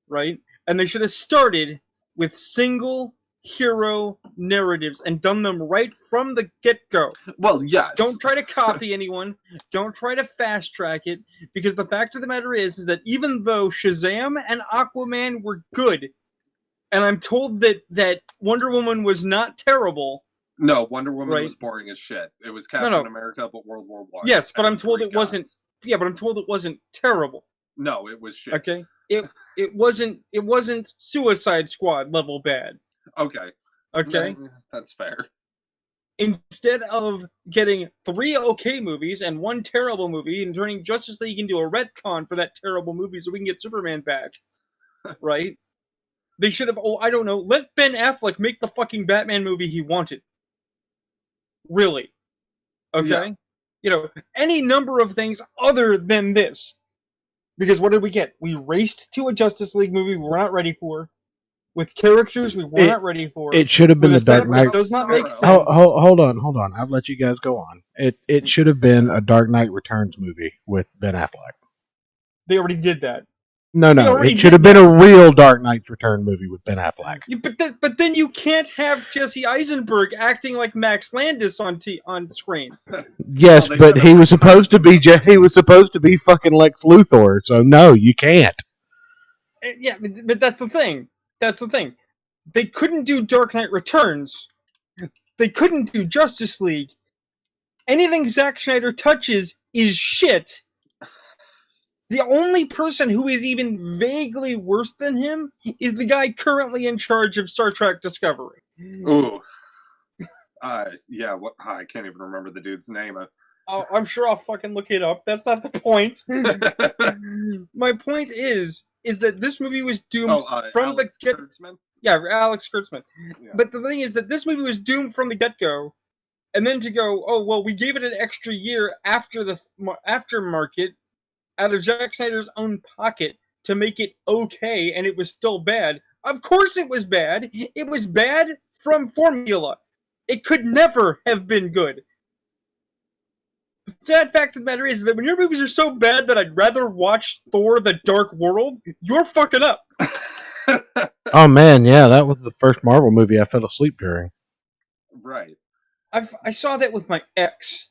right? And they should have started with single hero narratives and done them right from the get-go. Well, yes. Don't try to copy anyone. Don't try to fast-track it, because the fact of the matter is that even though Shazam and Aquaman were good, and I'm told that Wonder Woman was not terrible. No, Wonder Woman was boring as shit. It was Captain America, but World War I. Yes, but I'm told it wasn't. Yeah, but I'm told it wasn't terrible. No, it was shit. Okay, it wasn't Suicide Squad level bad. Okay. Okay, that's fair. Instead of getting 3 okay movies and 1 terrible movie and turning Justice League into a retcon for that terrible movie so we can get Superman back, right? They should have, let Ben Affleck make the fucking Batman movie he wanted. Really. Okay? Yeah. Any number of things other than this. Because what did we get? We raced to a Justice League movie we were not ready for. With characters we were not ready for. It should have been the Dark Knight. Does not make sense. Hold on. I'll let you guys go on. It should have been a Dark Knight Returns movie with Ben Affleck. They already did that. No. It should have been a real Dark Knight's Return movie with Ben Affleck. But then you can't have Jesse Eisenberg acting like Max Landis on screen. Yes, but he was supposed to be fucking Lex Luthor. So no, you can't. Yeah, but that's the thing. They couldn't do Dark Knight Returns. They couldn't do Justice League. Anything Zack Snyder touches is shit. The only person who is even vaguely worse than him is the guy currently in charge of Star Trek Discovery. Ooh. Yeah, I can't even remember the dude's name. I'm sure I'll fucking look it up. That's not the point. My point is that this movie was doomed from the get-go. Yeah, Alex Kurtzman. Yeah. But the thing is that this movie was doomed from the get-go, and then to go, we gave it an extra year after the aftermarket, out of Zack Snyder's own pocket to make it okay, and it was still bad. Of course it was bad. It was bad from formula. It could never have been good. The sad fact of the matter is that when your movies are so bad that I'd rather watch Thor: The Dark World, you're fucking up. Oh man, yeah, that was the first Marvel movie I fell asleep during. Right. I saw that with my ex.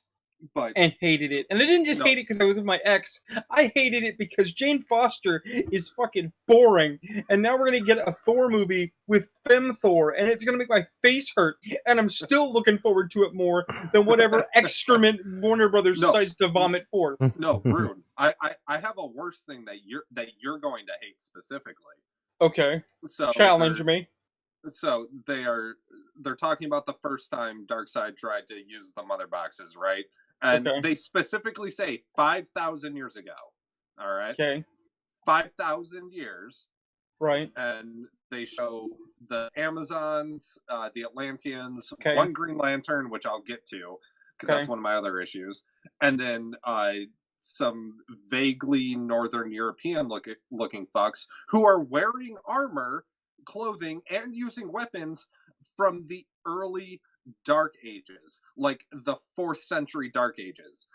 And hated it. And I didn't just hate it because I was with my ex. I hated it because Jane Foster is fucking boring. And now we're going to get a Thor movie with Femme Thor. And it's going to make my face hurt. And I'm still looking forward to it more than whatever excrement Warner Brothers decides to vomit for. No, Rune. I have a worse thing that you're going to hate specifically. Okay. So challenge me. So they're talking about the first time Darkseid tried to use the mother boxes, right? And they specifically say 5,000 years ago. All right. Okay. 5,000 years. Right. And they show the Amazons, the Atlanteans, Okay. one Green Lantern, which I'll get to, because that's one of my other issues. And then some vaguely Northern European looking fucks who are wearing armor, clothing, and using weapons from the early Dark Ages, like the 4th century Dark Ages,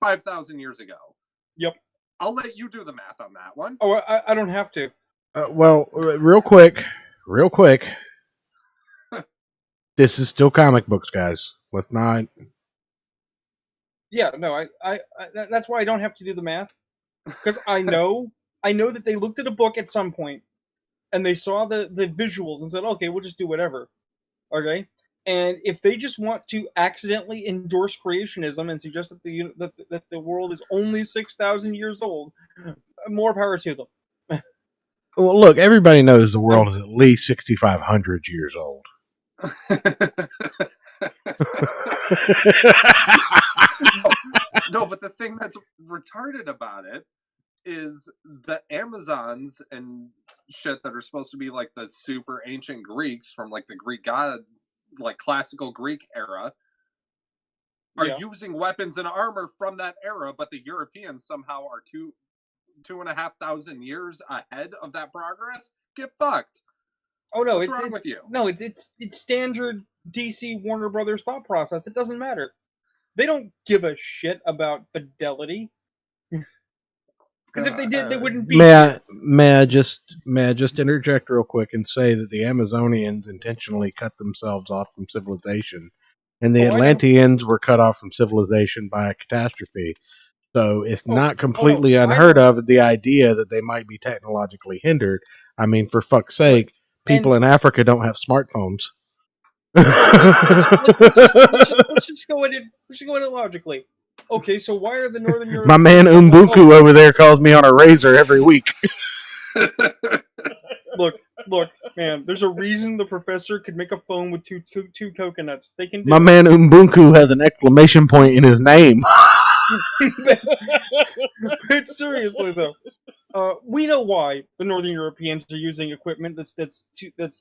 5,000 years ago. Yep. I'll let you do the math on that one. Oh, I don't have to. Well, real quick. This is still comic books, guys. Let's not. Yeah, no, that's why I don't have to do the math, because I know that they looked at a book at some point, and they saw the visuals and said, okay, we'll just do whatever. Okay, and if they just want to accidentally endorse creationism and suggest that the world is only 6,000 years old, more power to them. Well, look, everybody knows the world is at least 6,500 years old. No, but the thing that's retarded about it is the Amazons and shit that are supposed to be like the super ancient Greeks from like the Greek god, like classical Greek era, are using weapons and armor from that era, but the Europeans somehow are 2,500 years ahead of that progress. Get fucked. Oh no, what's wrong with you? No, it's standard DC Warner Brothers thought process. It doesn't matter. They don't give a shit about fidelity. Because if they did, they wouldn't be. May I just interject real quick and say that the Amazonians intentionally cut themselves off from civilization, and the Atlanteans were cut off from civilization by a catastrophe. So it's not completely unheard of the idea that they might be technologically hindered. I mean, for fuck's sake, people in Africa don't have smartphones. let's just go in it logically. Okay, so why are the Northern Europeans... My man Umbuku over there calls me on a razor every week. Look, man, there's a reason the professor could make a phone with two coconuts. They can do My man Umbuku has an exclamation point in his name. But seriously though, we know why the Northern Europeans are using equipment that's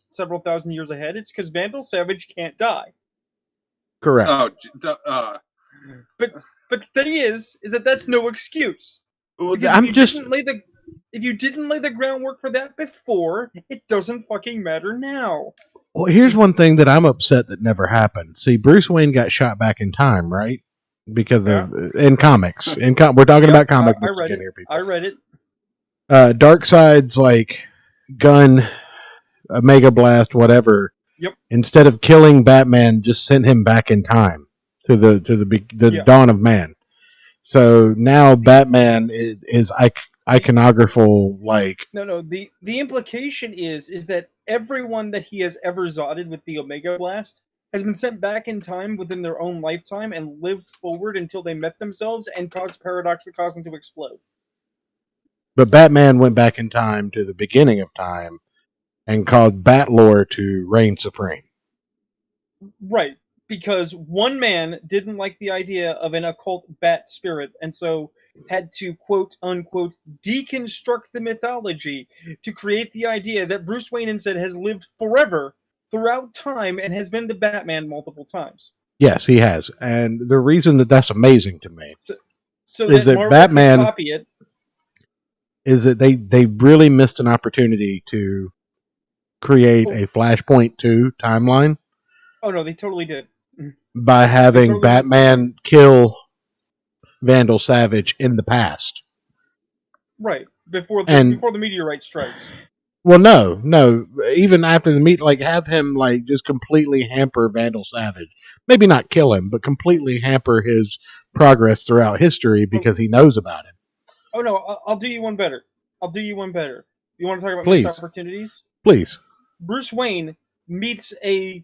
several thousand years ahead. It's because Vandal Savage can't die. Correct. But the thing is that that's no excuse. If you didn't lay the groundwork for that before, it doesn't fucking matter now. Well, here's one thing that I'm upset that never happened. See, Bruce Wayne got shot back in time, right? Because of in comics, we're talking about comic books again here, people. I read it. Darkseid's like gun, a Mega Blast, whatever. Yep. Instead of killing Batman, just sent him back in time to the dawn of man. So now Batman is iconographical, like... No. The implication is that everyone that he has ever zotted with the Omega Blast has been sent back in time within their own lifetime and lived forward until they met themselves and caused Paradox that caused them to explode. But Batman went back in time to the beginning of time and caused Batlore to reign supreme. Right. Because one man didn't like the idea of an occult bat spirit, and so had to, quote unquote, deconstruct the mythology to create the idea that Bruce Wayne instead has lived forever throughout time and has been the Batman multiple times. Yes, he has. And the reason that that's amazing to me so is that Batman copy it. Is that they really missed an opportunity to create a Flashpoint 2 timeline. Oh no, they totally did. By having Batman kill Vandal Savage in the past. Right. Before the meteorite strikes. Well, no. Even after the have him just completely hamper Vandal Savage. Maybe not kill him, but completely hamper his progress throughout history because he knows about him. Oh no, I'll do you one better. You want to talk about missed opportunities? Please. Bruce Wayne meets a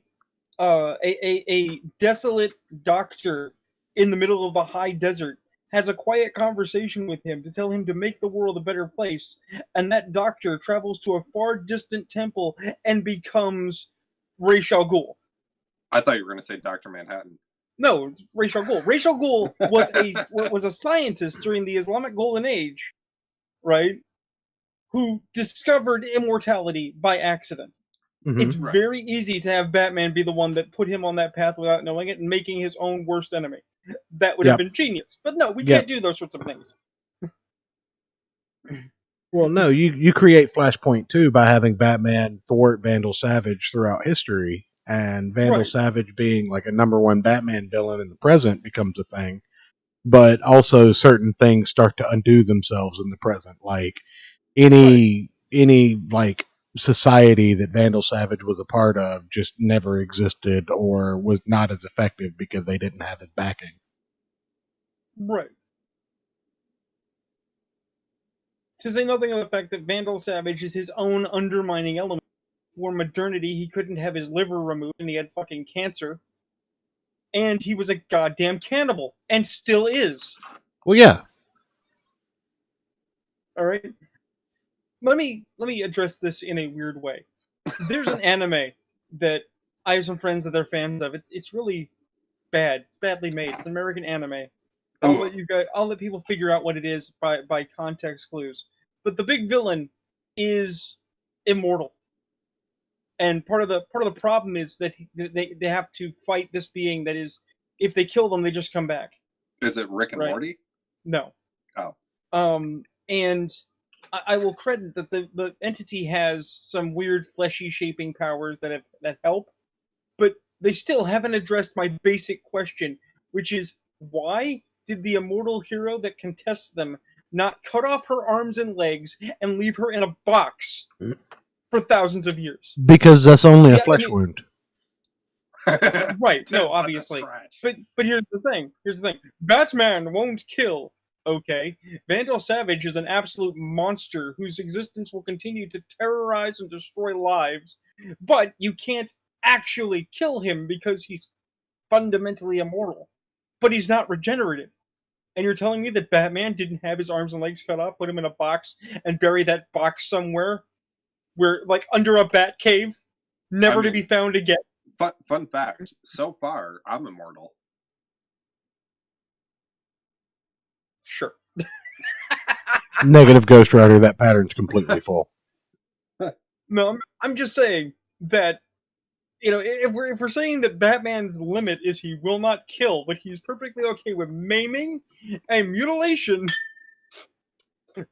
desolate doctor in the middle of a high desert, has a quiet conversation with him to tell him to make the world a better place, and that doctor travels to a far distant temple and becomes Ra's al Ghul. I thought you were going to say Dr. Manhattan. No, it's Ra's al Ghul. Ra's al Ghul was a scientist during the Islamic Golden Age right? Who discovered immortality by accident. Mhm. It's very easy to have Batman be the one that put him on that path without knowing it and making his own worst enemy. That would have been genius. But no, we can't do those sorts of things. Well, no, you create Flashpoint too by having Batman thwart Vandal Savage throughout history, and Vandal Savage being like a number one Batman villain in the present becomes a thing. But also certain things start to undo themselves in the present, like any like society that Vandal Savage was a part of just never existed or was not as effective because they didn't have his backing. Right. To say nothing of the fact that Vandal Savage is his own undermining element. For modernity, he couldn't have his liver removed and he had fucking cancer. And he was a goddamn cannibal. And still is. Well, yeah. Alright? Let me address this in a weird way. There's an anime that I have some friends that they're fans of. It's really bad. It's badly made. It's an American anime. I'll let people figure out what it is by context clues. But the big villain is immortal. And part of the problem is that they have to fight this being that is, if they kill them, they just come back. Is it Rick and Morty? No. Oh. And I will credit that the entity has some weird fleshy shaping powers that help, but they still haven't addressed my basic question, which is why did the immortal hero that contests them not cut off her arms and legs and leave her in a box for thousands of years? Because that's only a flesh wound. Right, no, obviously. But here's the thing. Batman won't kill. Okay. Vandal Savage is an absolute monster whose existence will continue to terrorize and destroy lives, but you can't actually kill him because he's fundamentally immortal. But he's not regenerative. And you're telling me that Batman didn't have his arms and legs cut off, put him in a box, and bury that box somewhere where, like, under a bat cave, never to be found again? Fun fact, so far, I'm immortal. Sure. Negative Ghost Rider, that pattern's completely full. No, I'm just saying that, you know, if we're saying that Batman's limit is he will not kill, but he's perfectly okay with maiming and mutilation,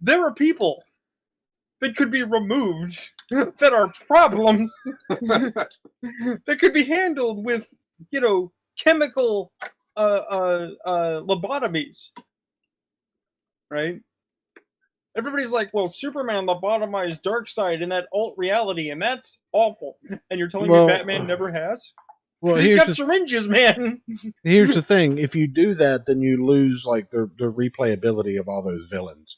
there are people that could be removed that are problems that could be handled with, you know, chemical lobotomies. Right? Everybody's like, well, Superman lobotomized Darkseid in that alt reality, and that's awful. And you're telling me Batman never has? Well, he's got syringes, man. Here's the thing: if you do that, then you lose like the replayability of all those villains.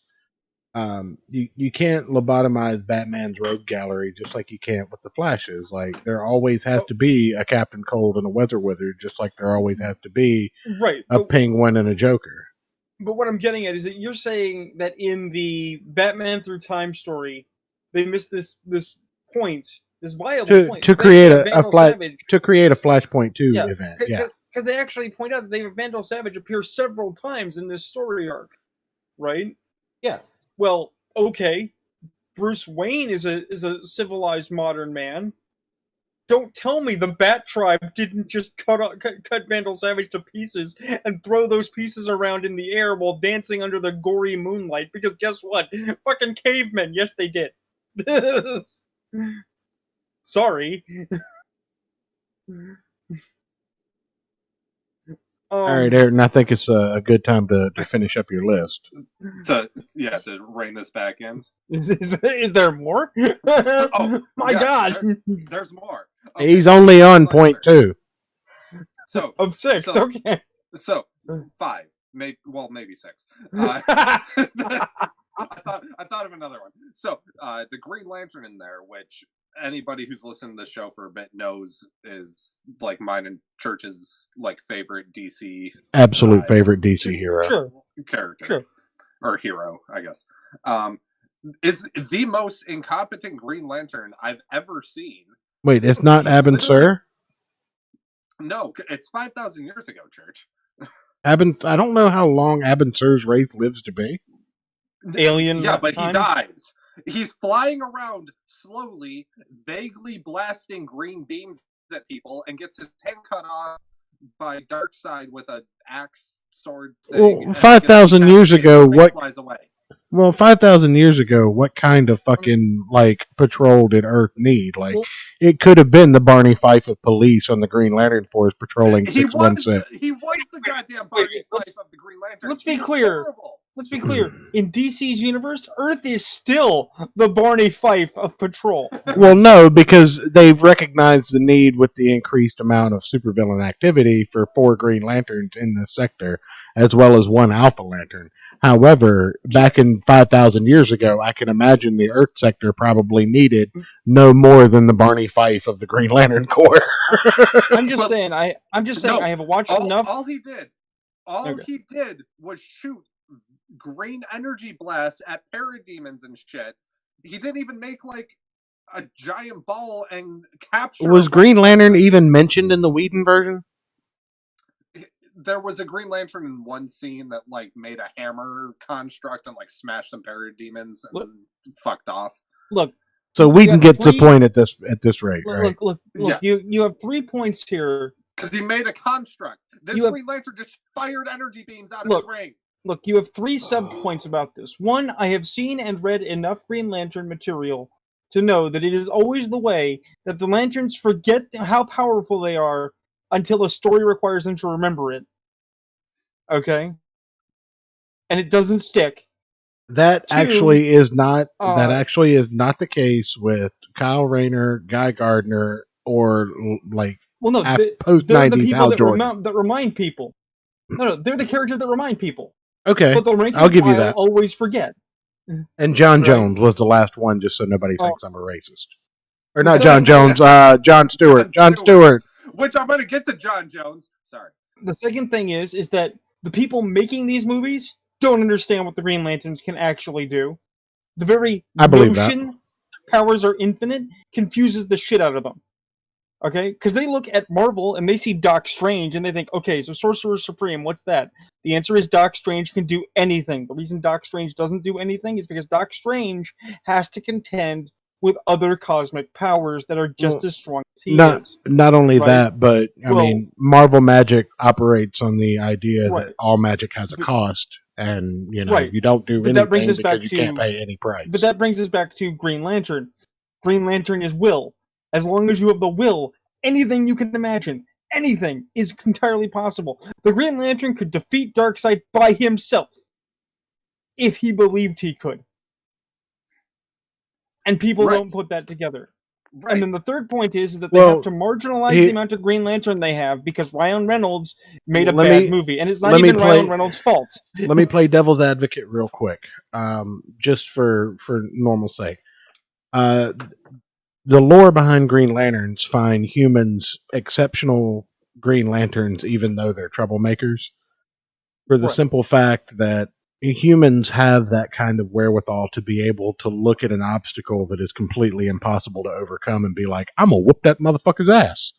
You can't lobotomize Batman's rogue gallery just like you can't with the Flashes. Like there always has to be a Captain Cold and a Weather Wizard, just like there always has to be a Penguin and a Joker. But what I'm getting at is that you're saying that in the Batman Through Time story, they missed this point, this viable point to create a Flashpoint 2 event. Yeah, because they actually point out that Vandal Savage appears several times in this story arc, right? Yeah. Well, okay, Bruce Wayne is a civilized modern man. Don't tell me the Bat Tribe didn't just cut Vandal Savage to pieces and throw those pieces around in the air while dancing under the gory moonlight, because guess what? Fucking cavemen, yes they did. Sorry. All right, Ayrton, I think it's a good time to finish up your list. To rein this back in. Is there more? Oh, my God. There's more. Okay. He's only on point 2. So of 6, okay. So 5, maybe 6. I thought of another one. So the Green Lantern in there, which anybody who's listened to the show for a bit knows is like mine and Church's like favorite DC, absolute favorite DC hero, character, or hero, I guess. Is the most incompetent Green Lantern I've ever seen. Wait, it's not Abin Sur? No, it's 5,000 years ago, Church. I don't know how long Abin Sur's wraith lives to be. alien. Yeah, but he time. dies. He's flying around slowly, vaguely blasting green beams at people, and gets his head cut off by Darkseid with an axe sword thing. Well, 5,000 years ago, what flies away? Well, 5,000 years ago, what kind of fucking, like, patrol did Earth need? Like, it could have been the Barney Fife of police on the Green Lantern Force patrolling 616. He was the goddamn Barney Fife of the Green Lantern. Let's be clear. Let's be clear. In DC's universe, Earth is still the Barney Fife of patrol. Well, no, because they've recognized the need with the increased amount of supervillain activity for 4 Green Lanterns in this sector, as well as 1 Alpha Lantern. However, back in 5,000 years ago, I can imagine the Earth sector probably needed no more than the Barney Fife of the Green Lantern Corps. I'm just saying. I have watched enough. All he did was shoot green energy blasts at parademons and shit. He didn't even make like a giant ball and capture. Was Green Lantern even mentioned in the Whedon version? There was a Green Lantern in one scene that like made a hammer construct and like smashed some parademons and fucked off. Look, so Whedon gets the point at this rate, right? Look. Yes. You have 3 points here because he made a construct. This Green Lantern just fired energy beams out of his ring. Look, you have 3 sub-points about this. 1, I have seen and read enough Green Lantern material to know that it is always the way that the Lanterns forget how powerful they are until a story requires them to remember it. Okay? And it doesn't stick. That actually is not the case with Kyle Rayner, Guy Gardner, or like post-90s Hal Jordan. That remind people. No, they're the characters that remind people. Okay, but the I'll give you that. Always forget. And John Jones was the last one, just so nobody thinks I'm a racist. Or not John Jones, John Stewart. John Stewart. Which I'm going to get to John Jones. Sorry. The second thing is that the people making these movies don't understand what the Green Lanterns can actually do. The very notion powers are infinite confuses the shit out of them. Okay? Because they look at Marvel and they see Doc Strange and they think, okay, so Sorcerer Supreme, what's that? The answer is Doc Strange can do anything. The reason Doc Strange doesn't do anything is because Doc Strange has to contend with other cosmic powers that are just as strong as he is. Not only that, but I mean, Marvel magic operates on the idea that all magic has a cost, and you don't do anything because you can't pay any price. But that brings us back to Green Lantern. Green Lantern is will. As long as you have the will, anything you can imagine, anything is entirely possible. The Green Lantern could defeat Darkseid by himself if he believed he could. And people don't put that together. Right. And then the third point is that they have to marginalize the amount of Green Lantern they have because Ryan Reynolds made a bad movie. And it's not even Ryan Reynolds' fault. Let me play devil's advocate real quick, just for normal sake. The lore behind Green Lanterns find humans exceptional Green Lanterns even though they're troublemakers. For the simple fact that humans have that kind of wherewithal to be able to look at an obstacle that is completely impossible to overcome and be like, I'm gonna whoop that motherfucker's ass.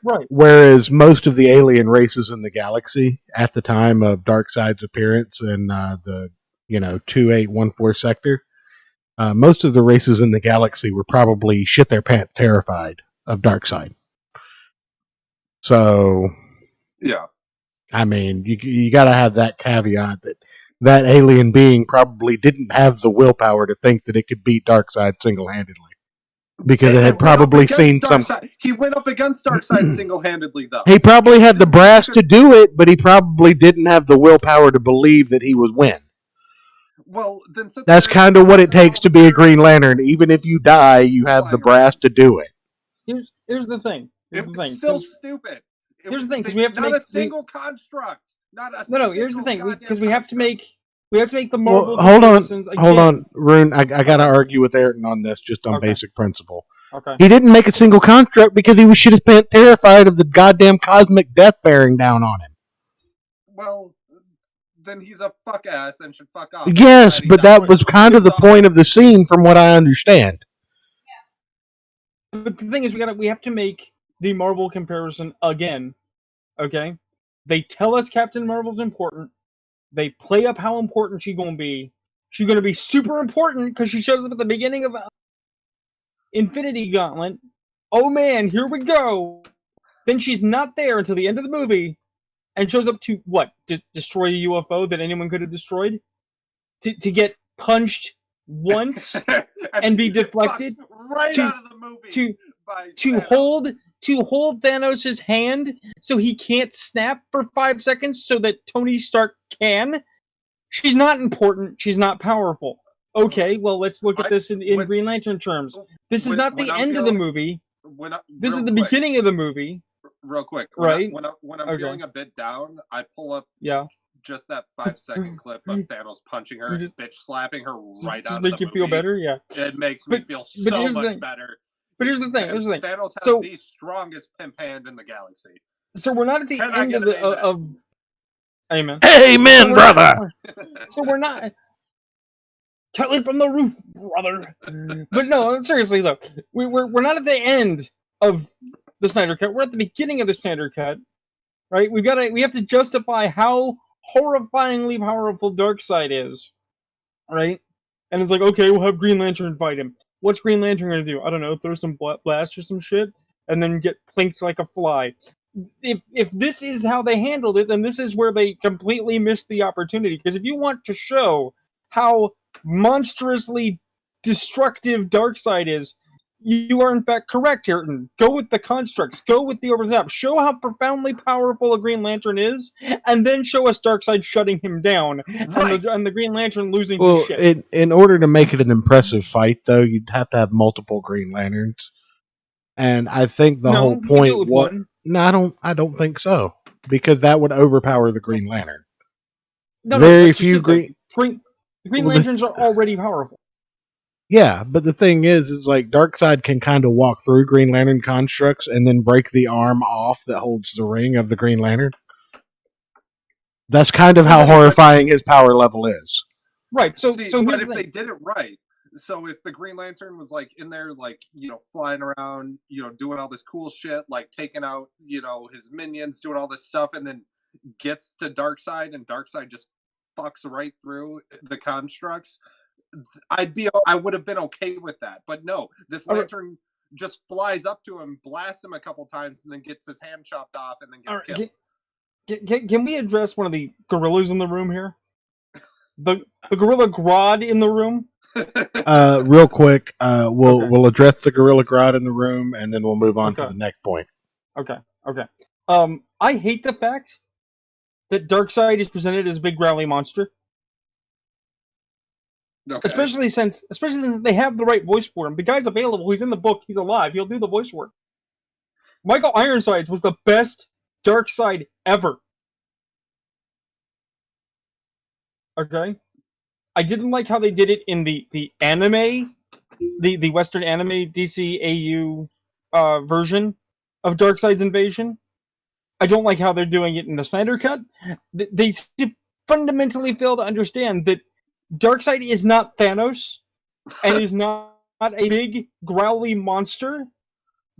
Right. Whereas most of the alien races in the galaxy at the time of Darkseid's appearance in the 2814 sector, most of the races in the galaxy were probably shit their pants terrified of Darkseid. So, yeah. I mean, you got to have that caveat that alien being probably didn't have the willpower to think that it could beat Darkseid single-handedly. Because it had probably seen He went up against Darkseid single-handedly, though. He probably had the brass to do it, but he probably didn't have the willpower to believe that he would win. Well, then that's kind of what it takes to be a Green Lantern. Even if you die, you have the brass to do it. Here's the thing. It's still stupid. Here's the thing, because we have to make a single construct. Here's the thing, because we have to make the Marvel. Hold on, Rune. I got to argue with Ayrton on this, just on basic principle. Okay. He didn't make a single construct because he was shit his pants terrified of the goddamn cosmic death bearing down on him. Well, then he's a fuck ass and should fuck off. Yes, but that was kind of the point of the scene, from what I understand. Yeah. But the thing is, we have to make the Marvel comparison again. Okay, they tell us Captain Marvel's important. They play up how important she's gonna be. She's going to be super important because she shows up at the beginning of Infinity Gauntlet. Oh man, here we go. Then she's not there until the end of the movie, and shows up to what? Destroy a UFO that anyone could have destroyed? To get punched once and be deflected right out of the movie to hold Thanos' hand so he can't snap for 5 seconds so that Tony Stark can. She's not important. She's not powerful. Okay, well, let's look at this in Green Lantern terms. This is not the end of the movie. This is the beginning of the movie. Real quick, right? When I'm feeling a bit down, I pull up just that 5-second clip of Thanos punching her, and bitch slapping her right out of the movie. Make you feel better, yeah. It makes me feel so much better. But here's the thing. Thanos has the strongest pimp hand in the galaxy. So we're not at the end of Amen. Amen, brother. So we're not. Tell it from the roof, brother. But no, seriously though, we're not at the end of the Snyder Cut. We're at the beginning of the Snyder Cut, right? We have to justify how horrifyingly powerful Darkseid is, right? And it's like, okay, we'll have Green Lantern fight him. What's Green Lantern gonna do? I don't know, throw some blast or some shit, and then get plinked like a fly. If this is how they handled it, then this is where they completely missed the opportunity. Because if you want to show how monstrously destructive Darkseid is, you are in fact correct, Ayrton. Go with the constructs. Go with the over the top. Show how profoundly powerful a Green Lantern is, and then show us Darkseid shutting him down, and the Green Lantern losing his shit. In order to make it an impressive fight, though, you'd have to have multiple Green Lanterns. And I think the whole point was... No, I don't think so. Because that would overpower the Green Lantern. Very few Green Lanterns are already powerful. Yeah, but the thing is like Darkseid can kind of walk through Green Lantern constructs and then break the arm off that holds the ring of the Green Lantern. That's kind of how horrifying his power level is. Right. So but if they did it right, so if the Green Lantern was like in there, like, you know, flying around, you know, doing all this cool shit, like taking out, you know, his minions, doing all this stuff, and then gets to Darkseid, and Darkseid just fucks right through the constructs, I would have been okay with that. But no, this Lantern just flies up to him, blasts him a couple times, and then gets his hand chopped off, and then gets killed. Can we address one of the gorillas in the room here? The Gorilla Grodd in the room? Real quick, we'll address the Gorilla Grodd in the room, and then we'll move on to the next point. Okay. I hate the fact that Darkseid is presented as a big growly monster. Okay. Especially since they have the right voice for him. The guy's available. He's in the book. He's alive. He'll do the voice work. Michael Ironsides was the best Darkseid ever. Okay? I didn't like how they did it in the anime, the Western anime DCAU version of Darkseid's invasion. I don't like how they're doing it in the Snyder Cut. They fundamentally fail to understand that Darkseid is not Thanos and is not a big, growly monster.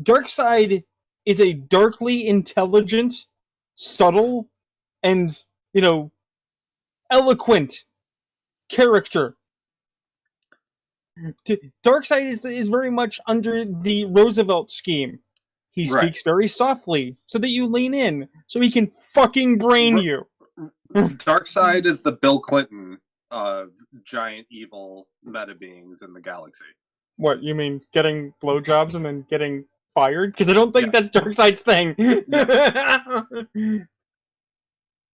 Darkseid is a darkly intelligent, subtle, and, you know, eloquent character. Darkseid is very much under the Roosevelt scheme. He speaks very softly so that you lean in, so he can fucking brain you. Darkseid is the Bill Clinton of giant evil meta beings in the galaxy. What, you mean getting blowjobs and then getting fired? Because I don't think that's Darkseid's thing.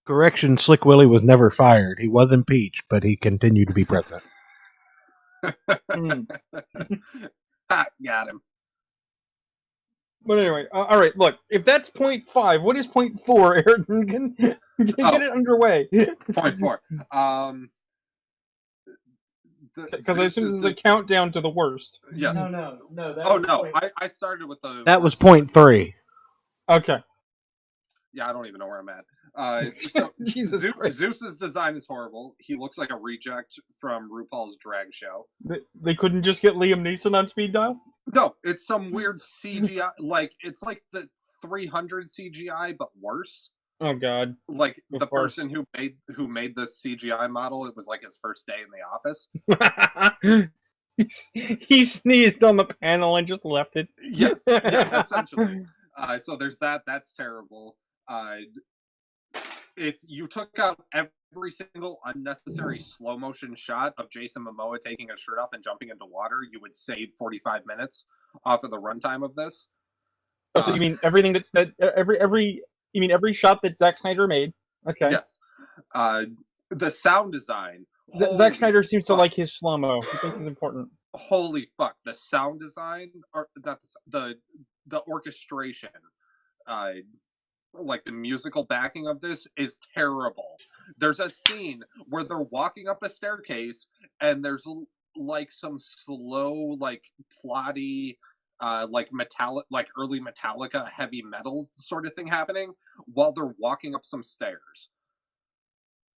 Correction, Slick Willie was never fired. He was impeached, but he continued to be president. Got him. But anyway, all right, look, if that's 0.5, what is 0.4, Ayrton? Get it underway. 0.4. Because I assume this is a countdown to the worst. Yes. No. I started with the... That was 0.3. Okay. Yeah, I don't even know where I'm at. So Zeus's design is horrible. He looks like a reject from RuPaul's drag show. They couldn't just get Liam Neeson on speed dial? No, it's some weird CGI. It's like the 300 CGI, but worse. Oh God! Like Of the course. person who made this CGI model, it was like his first day in the office. He sneezed on the panel and just left it. Yes, yeah, essentially. So there's that. That's terrible. If you took out every single unnecessary slow motion shot of Jason Momoa taking his shirt off and jumping into water, you would save 45 minutes off of the runtime of this. Oh, so you mean everything that every you mean every shot that Zack Snyder made? Okay. Yes. The sound design. Zack Snyder seems to fuck. like his slow mo. He thinks it's important. Holy fuck! The sound design, or not the orchestration, like the musical backing of this is terrible. There's a scene where they're walking up a staircase and there's like some slow, like plotty, like metallic, like early Metallica heavy metal sort of thing happening while they're walking up some stairs.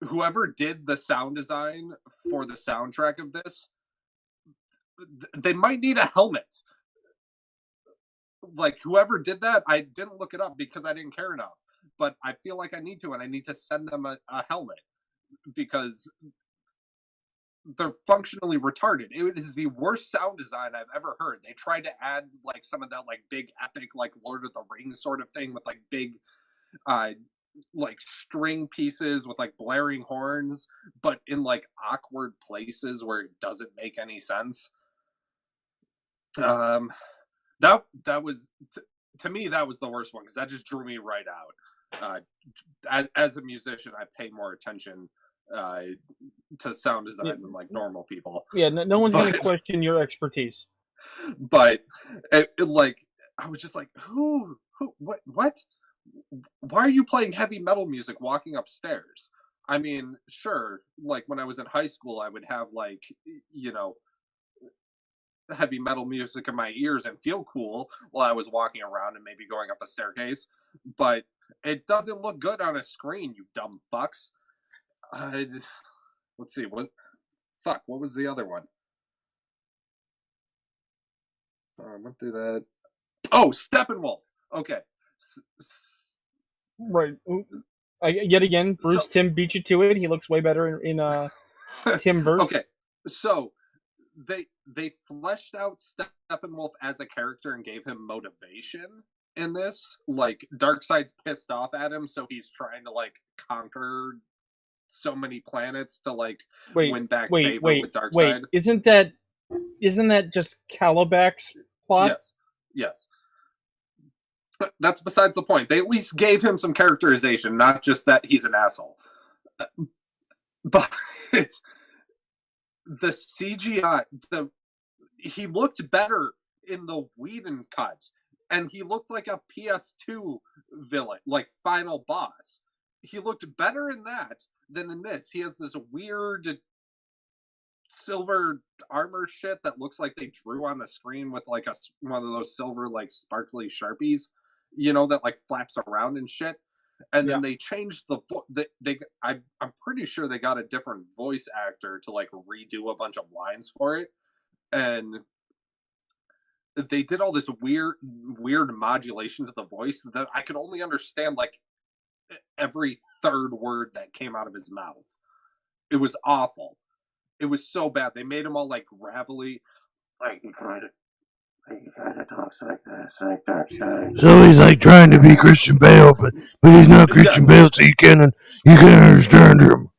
Whoever did the sound design for the soundtrack of this, they might need a helmet. Like whoever did that, I didn't look it up because I didn't care enough, but I feel like I need to, and I need to send them a helmet because they're functionally retarded. It is the worst sound design I've ever heard. They tried to add like some of that like big epic like Lord of the Rings sort of thing with like big like string pieces with like blaring horns, but in like awkward places where it doesn't make any sense. That was to me that was the worst one because that just drew me right out. As a musician, I pay more attention to sound design than like normal people. Yeah, no one's going to question your expertise. But like I was just like, who, what? Why are you playing heavy metal music walking upstairs? I mean, sure, like when I was in high school, I would have like, you know, heavy metal music in my ears and feel cool while I was walking around and maybe going up a staircase, but it doesn't look good on a screen, you dumb fucks. Let's see, what was the other one? I went through that. Oh, Steppenwolf. Okay. Right. Yet again, Bruce Timm beat you to it. He looks way better in Timverse. Okay, so they fleshed out Steppenwolf as a character and gave him motivation in this. Like Darkseid's pissed off at him, so he's trying to like conquer so many planets to like win back favor with Darkseid. Isn't that just Caliban's plot? Yes. That's besides the point. They at least gave him some characterization, not just that he's an asshole. But it's the CGI. He looked better in the Whedon cut, and he looked like a PS2 villain, like final boss. He looked better in that than in this. He has this weird silver armor shit that looks like they drew on the screen with like one of those silver like sparkly Sharpies, you know, that like flaps around and shit. And then they changed I'm pretty sure they got a different voice actor to like redo a bunch of lines for it, and they did all this weird modulation to the voice that I could only understand like every third word that came out of his mouth. It was awful. It was so bad. They made him all like gravelly. Like he kind of talks like this, like Darkseid. So he's like trying to be Christian Bale, but he's not Christian Bale, so you can't understand him.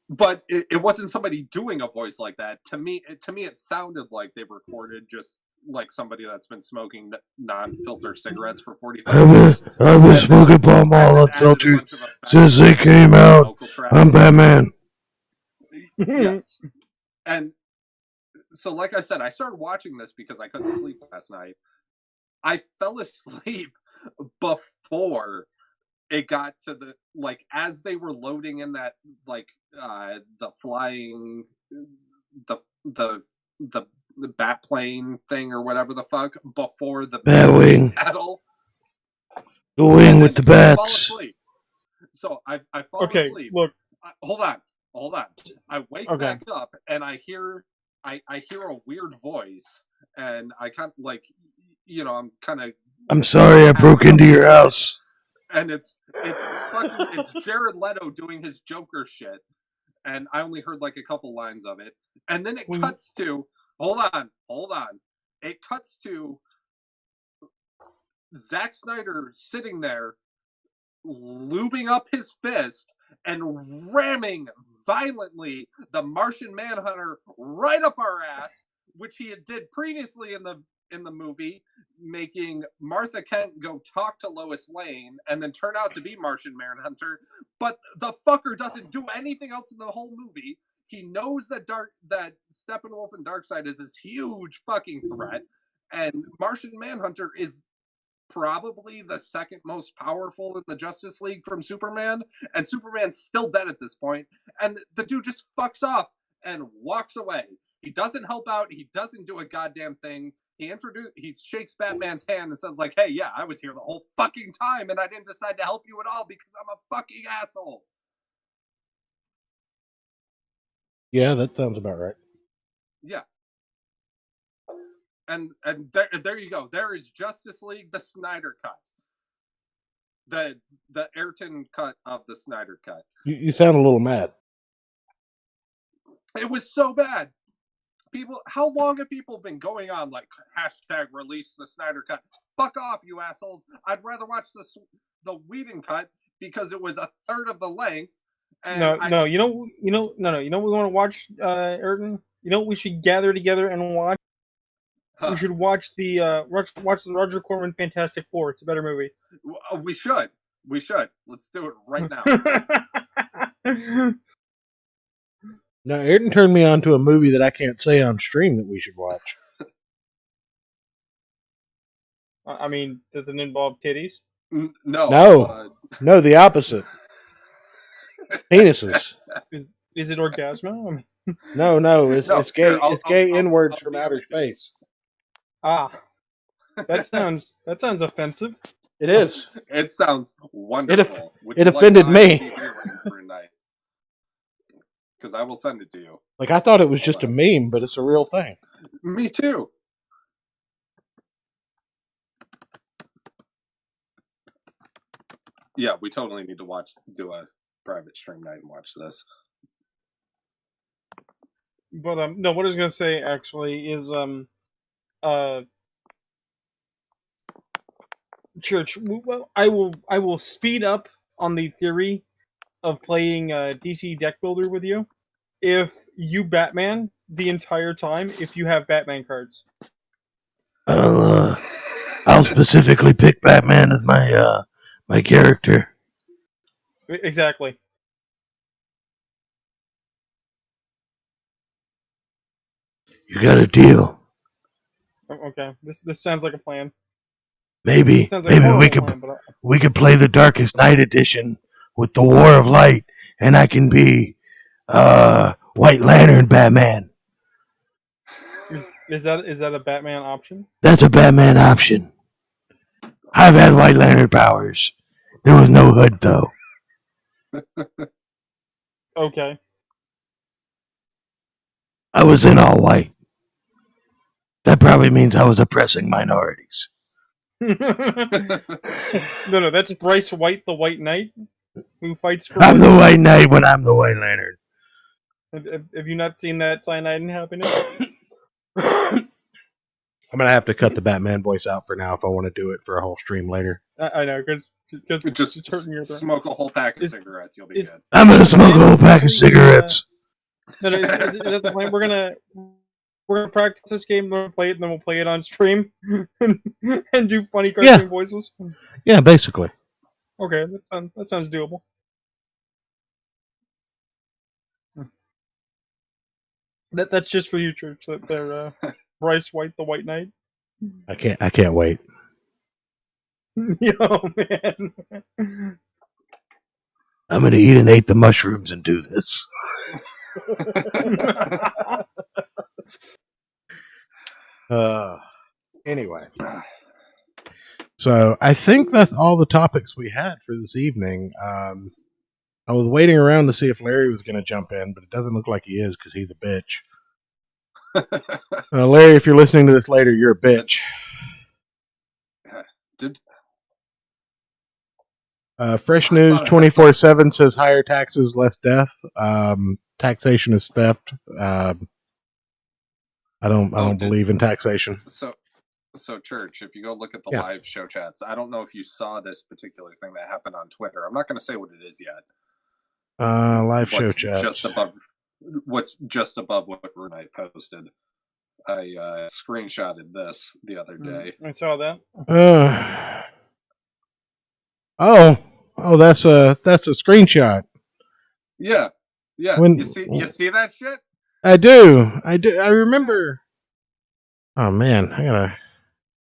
But it wasn't somebody doing a voice like that. To me, it sounded like they recorded just like somebody that's been smoking non-filter cigarettes for 45 years. I've been smoking Pall Mall unfiltered since they came out. I'm Batman. Yes. And so, like I said, I started watching this because I couldn't sleep last night. I fell asleep before it got to the, like, as they were loading in that, like, the flying, the bat plane thing or whatever the fuck, before the Batwing battle. The wing with the bats. So I fall asleep. Look. Hold on. I wake back up and I hear a weird voice, and I kind of like, you know, I'm sorry I broke into your house. and it's Jared Leto doing his Joker shit, and I only heard like a couple lines of it, and then it cuts to hold on, it cuts to Zack Snyder sitting there, lubing up his fist and ramming violently the Martian Manhunter right up our ass, which he did previously in the movie, making Martha Kent go talk to Lois Lane and then turn out to be Martian Manhunter. But the fucker doesn't do anything else in the whole movie. He knows that Steppenwolf and Darkseid is this huge fucking threat, and Martian Manhunter is probably the second most powerful in the Justice League from Superman, and Superman's still dead at this point, and the dude just fucks off and walks away. He doesn't help out. He doesn't do a goddamn thing. He shakes Batman's hand and says like, "Hey, yeah, I was here the whole fucking time, and I didn't decide to help you at all because I'm a fucking asshole." Yeah, that sounds about right. Yeah. And there you go. There is Justice League, the Snyder cut. The Ayrton cut of the Snyder cut. You sound a little mad. It was so bad. How long have people been going on like #release the Snyder cut? Fuck off, you assholes. I'd rather watch the Whedon cut because it was a third of the length. No. You know what we want to watch, Ayrton? You know what we should gather together and watch? We should watch the Roger Corman Fantastic Four. It's a better movie. We should. Let's do it right now. Now, Ayrton turned me on to a movie that I can't say on stream that we should watch. I mean, does it involve titties? No. No, the opposite. Penises. Is it Orgasmo? I mean, No, it's gay. Here, it's gay I'll N-words from DM outer it to you. space. That sounds offensive. It is. It sounds wonderful. It offended me. Because I will send it to you. Like, I thought it was just a meme, but it's a real thing. Me too. Yeah, we totally need to do a private stream night and watch this. But no, what I was gonna say actually is Church. Well, I will speed up on the theory of playing DC Deck Builder with you if you Batman the entire time if you have Batman cards. I'll specifically pick Batman as my character. Exactly. You got a deal. Okay, this sounds like a plan. Maybe we could play the Darkest Night edition with the War of Light, and I can be White Lantern Batman. Is that a Batman option? That's a Batman option. I've had White Lantern powers. There was no hood though. Okay. I was in all white. That probably means I was oppressing minorities. No, that's Bryce White, the White Knight, who fights for... I'm the White Knight when I'm the White Lantern. Have you not seen that Cyanide and Happiness? I'm going to have to cut the Batman voice out for now if I want to do it for a whole stream later. I know, because Just it's hurting your throat. smoke a whole pack of cigarettes, you'll be good. I'm going to smoke a whole pack of cigarettes. No, is that the plan? We're gonna practice this game, we're gonna play it, and then we'll play it on stream and do funny cartoon voices. Yeah, basically. Okay, that sounds doable. That's just for you, Church. That they're Bryce White, the White Knight. I can't wait. Yo, man. I'm going to eat and ate the mushrooms and do this. Anyway. So I think that's all the topics we had for this evening. I was waiting around to see if Larry was going to jump in, but it doesn't look like he is because he's a bitch. Larry, if you're listening to this later, you're a bitch. Fresh News 24/7 says higher taxes, less death. Taxation is theft. I don't believe in taxation. So Church, if you go look at the live show chats, I don't know if you saw this particular thing that happened on Twitter. I'm not going to say what it is yet. Live show chats. What's just above what RuneKnight posted. I screenshotted this the other day. I saw that. Oh, that's a screenshot. Yeah. When, you see that shit? I do. I remember. Oh man, I'm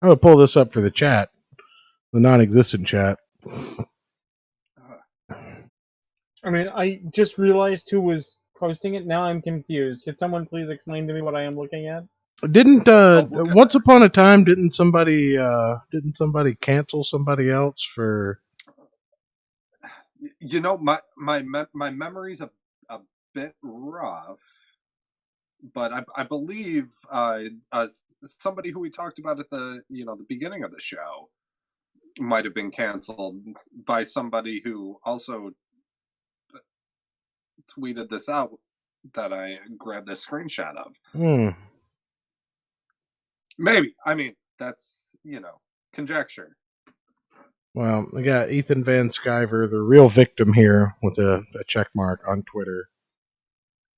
gonna pull this up for the chat, the non-existent chat. I mean, I just realized who was posting it. Now I'm confused. Could someone please explain to me what I am looking at? Didn't once upon a time didn't somebody cancel somebody else for? You know, my memory's a bit rough, but I believe somebody who we talked about at the beginning of the show might have been canceled by somebody who also tweeted this out that I grabbed this screenshot of. Maybe. I mean, that's conjecture. Well, I got Ethan Van Sciver, the real victim here, with a check mark on Twitter.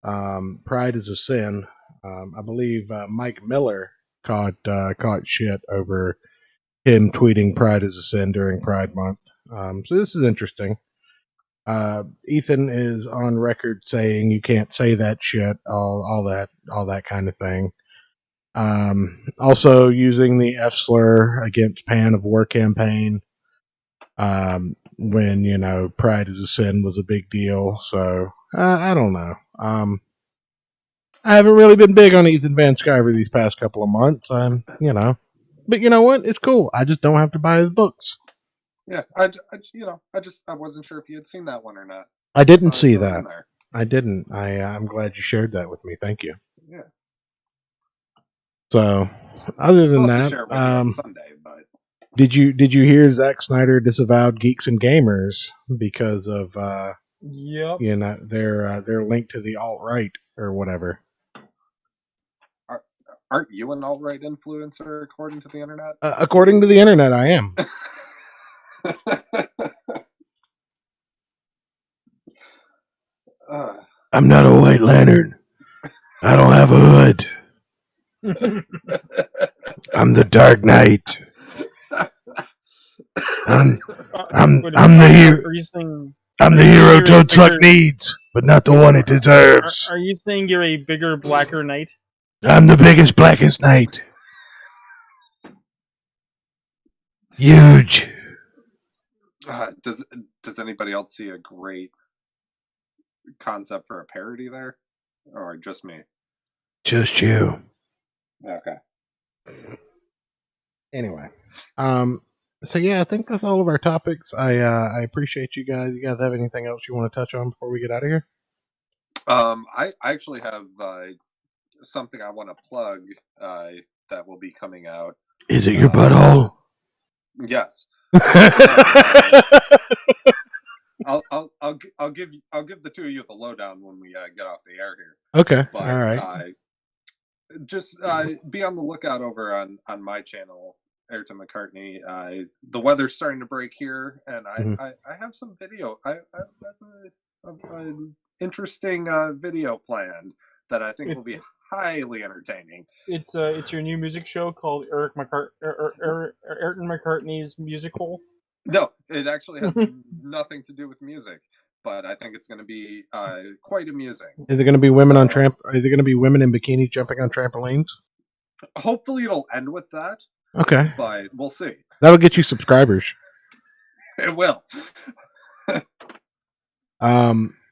Pride is a sin. I believe Mike Miller caught shit over him tweeting "Pride is a sin" during Pride Month. So this is interesting. Ethan is on record saying you can't say that shit, all that kind of thing. Also using the F slur against Pan of War campaign. When Pride is a Sin was a big deal. So I don't know. I haven't really been big on Ethan Van Sciver these past couple of months. But you know what? It's cool. I just don't have to buy his books. Yeah, I wasn't sure if you had seen that one or not. I didn't see that. I didn't. I'm glad you shared that with me. Thank you. Yeah. So, other than that, Sunday, but... did you hear Zack Snyder disavowed Geeks and Gamers because of their link to the alt-right or whatever? Aren't you an alt-right influencer according to the internet? According to the internet, I am. I'm not a White Lantern. I don't have a hood. I'm the Dark Knight. I'm the hero. I'm the hero Toad Suck needs, but not the one it deserves. Are you saying you're a bigger, blacker knight? I'm the biggest, blackest knight. Huge. Does anybody else see a great concept for a parody there, or just me? Just you. Okay. Anyway, so yeah, I think that's all of our topics. I appreciate you guys. You guys have anything else you want to touch on before we get out of here? I actually have something I want to plug that will be coming out. Is it your butthole? Yes. I'll give the two of you the lowdown when we get off the air here. Okay. But, all right. Just be on the lookout over on my channel, Ayrton McCartney. The weather's starting to break here, and I have some video. I have an interesting video planned that I think will be highly entertaining. It's your new music show called Ayrton McCartney's Music Hole. No, it actually has nothing to do with music, but I think it's going to be quite amusing. Is it going to be women on Is it going to be women in bikinis jumping on trampolines? Hopefully, it'll end with that. Okay, but we'll see. That'll get you subscribers. It will.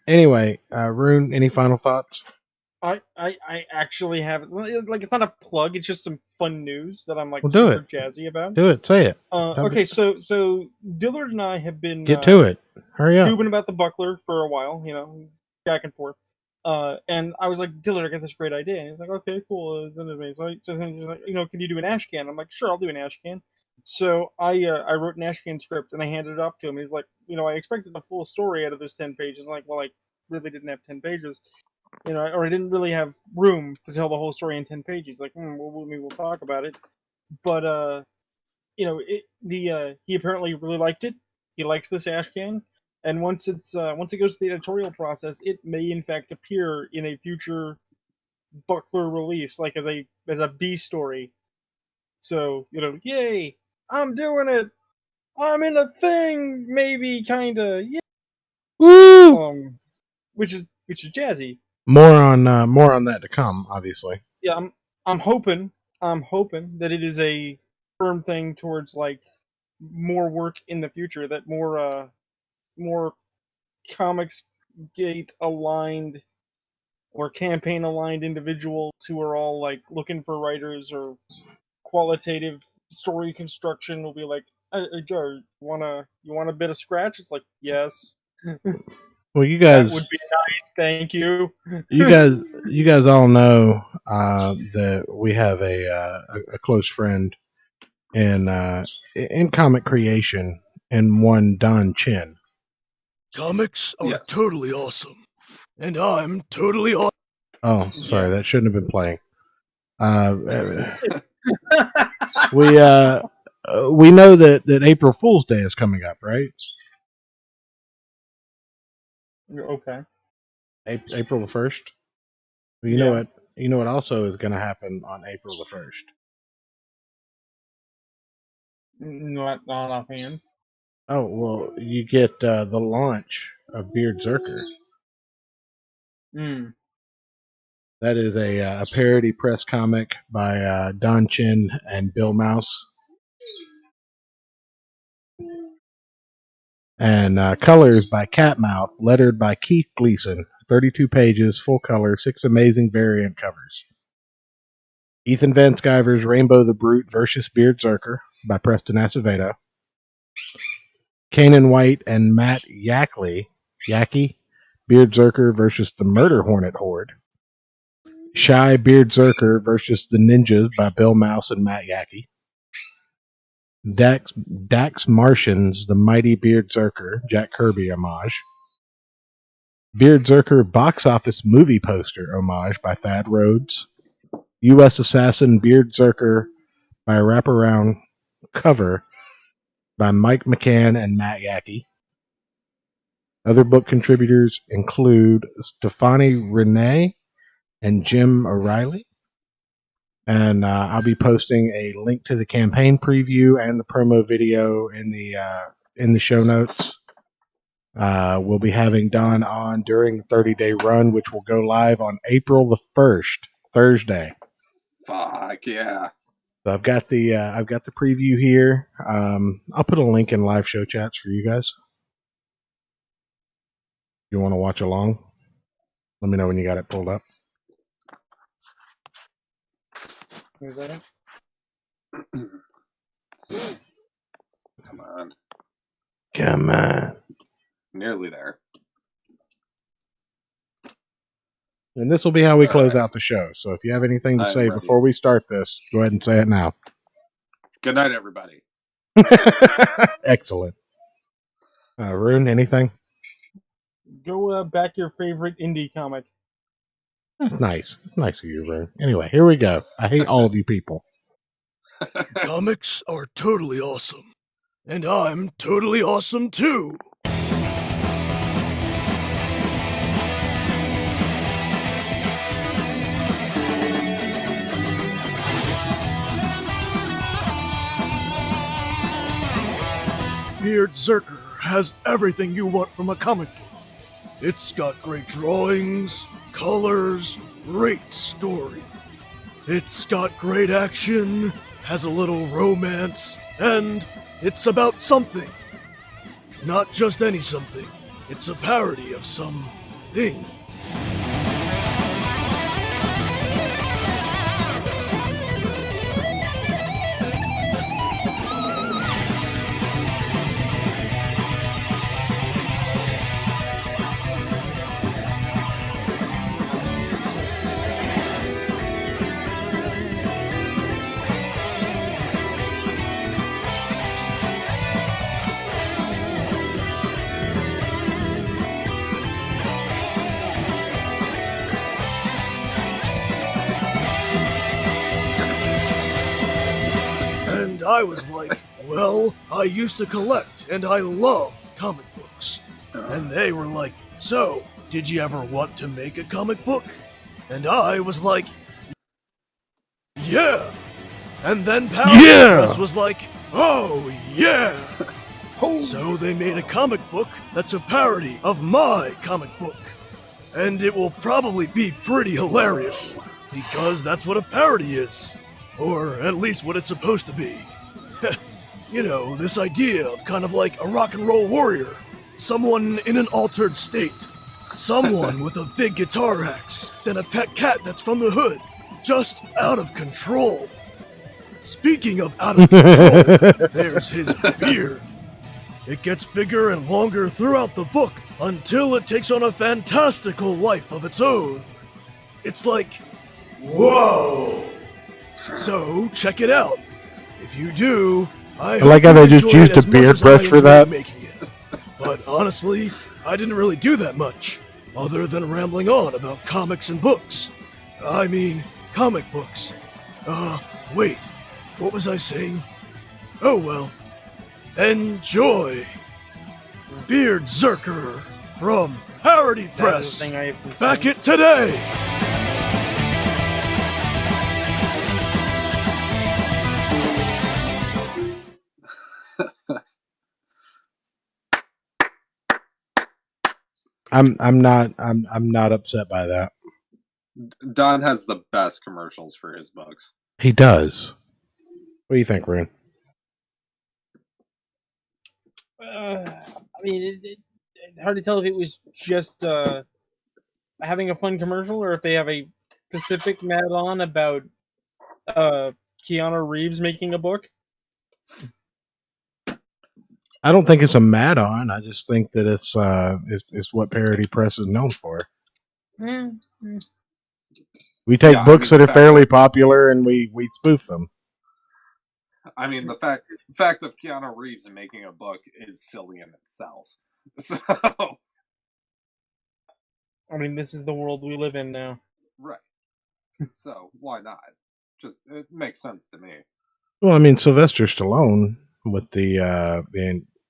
Anyway, Rune, any final thoughts? I actually have it's not a plug. It's just some fun news that I'm super jazzy about. Do it. Say it. Okay, so Dillard and I have been get to it. Hurry up. Goobing about the buckler for a while, back and forth. And I was like, Dillard, I got this great idea. And he's like, okay, cool. So he's like, can you do an ash can? I'm like, sure, I'll do an ash can. So I wrote an Ashcan script and I handed it off to him. He's like, I expected a full story out of this 10 pages. I'm like, well, I really didn't have 10 pages, or I didn't really have room to tell the whole story in 10 pages. Like, we'll talk about it. But he apparently really liked it. He likes this Ashcan, and once it goes to the editorial process, it may in fact appear in a future Buckler release, like as a B story. So yay! I'm doing it. I'm in a thing, maybe, kinda. Yeah. Woo! Which is jazzy. More on that to come, obviously. Yeah, I'm hoping that it is a firm thing towards like more work in the future. That more Comics Gate aligned or campaign aligned individuals who are all like looking for writers or qualitative story construction will be like, hey, Joe, you want a bit of scratch? It's like, yes. Well, you guys, that would be nice. Thank you. you guys all know that we have a close friend in comic creation, and one Don Chin. Comics are totally awesome, and I'm totally awesome. Oh, sorry, that shouldn't have been playing. We know that April Fool's Day is coming up, right? Okay. April the 1st. You know what? You know what also is going to happen on April the 1st. Not offhand. Oh well, you get the launch of Beardzzerker. That is a parody press comic by Don Chin and Bill Mouse. And colors by Catmouth, lettered by Keith Gleason. 32 pages, full color, 6 amazing variant covers. Ethan Van Sciver's Rainbow the Brute versus Beardzzerker by Preston Acevedo. Kanan White and Matt Yackley, Beardzzerker versus the Murder Hornet Horde. Shy Beardzzerker versus the Ninjas by Bill Mouse and Matt Yackley. Dax Martians, the Mighty Beardzzerker, Jack Kirby homage. Beardzzerker box office movie poster homage by Thad Rhodes. U.S. Assassin Beardzzerker by wraparound cover by Mike McCann and Matt Yackley. Other book contributors include Stefani Renee and Jim O'Reilly. And I'll be posting a link to the campaign preview and the promo video in the show notes. We'll be having Don on during the 30-day run, which will go live on April the 1st, Thursday. Fuck yeah! So I've got the preview here. I'll put a link in live show chats for you guys. You want to watch along? Let me know when you got it pulled up. Is that it? Come on. Come on. Nearly there. And this will be how we close out the show. So if you have anything to say before we start this, go ahead and say it now. Good night, everybody. Excellent. Rune, anything? Go back your favorite indie comic. That's nice. That's nice of you, Rune. Anyway, here we go. I hate all of you people. Comics are totally awesome. And I'm totally awesome too. Beardzzerker has everything you want from a comic book. It's got great drawings, colors, great story. It's got great action, has a little romance, and it's about something. Not just any something. It's a parody of some thing. I was like, well, I used to collect and I love comic books. And they were like, so, did you ever want to make a comic book? And I was like, yeah. And then Parody Press was like, oh yeah. So they made a comic book that's a parody of my comic book. And it will probably be pretty hilarious, because that's what a parody is. Or at least what it's supposed to be. You know, this idea of kind of like a rock and roll warrior. Someone in an altered state. Someone with a big guitar axe. Then a pet cat that's from the hood. Just out of control. Speaking of out of control, there's his beard. It gets bigger and longer throughout the book until it takes on a fantastical life of its own. It's like, whoa! So, check it out. If you do, I like how they just used a beard brush for that. Making it. But honestly, I didn't really do that much, other than rambling on about comics and books. I mean, comic books. Wait, what was I saying? Oh well. Enjoy! Beardzzerker from Parody Press. Back it today! I'm not upset by that. Don has the best commercials for his books. He does. What do you think, Rune? I mean, it's hard to tell if it was just having a fun commercial or if they have a specific add-on about Keanu Reeves making a book. I don't think it's a mad-on. I just think that it's what Parody Press is known for. Mm-hmm. We take books that are fairly popular and we spoof them. I mean, the fact of Keanu Reeves making a book is silly in itself. So, I mean, this is the world we live in now. right. So why not? Just it makes sense to me. Well, I mean, Sylvester Stallone with the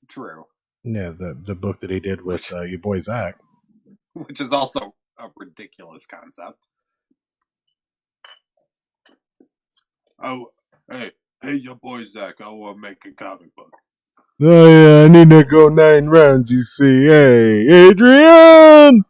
True. Yeah, the book that he did with your boy Zach, which is also a ridiculous concept. Oh, hey, your boy Zach, I want to make a comic book. Oh yeah, I need to go 9 rounds. You see, hey, Adrian.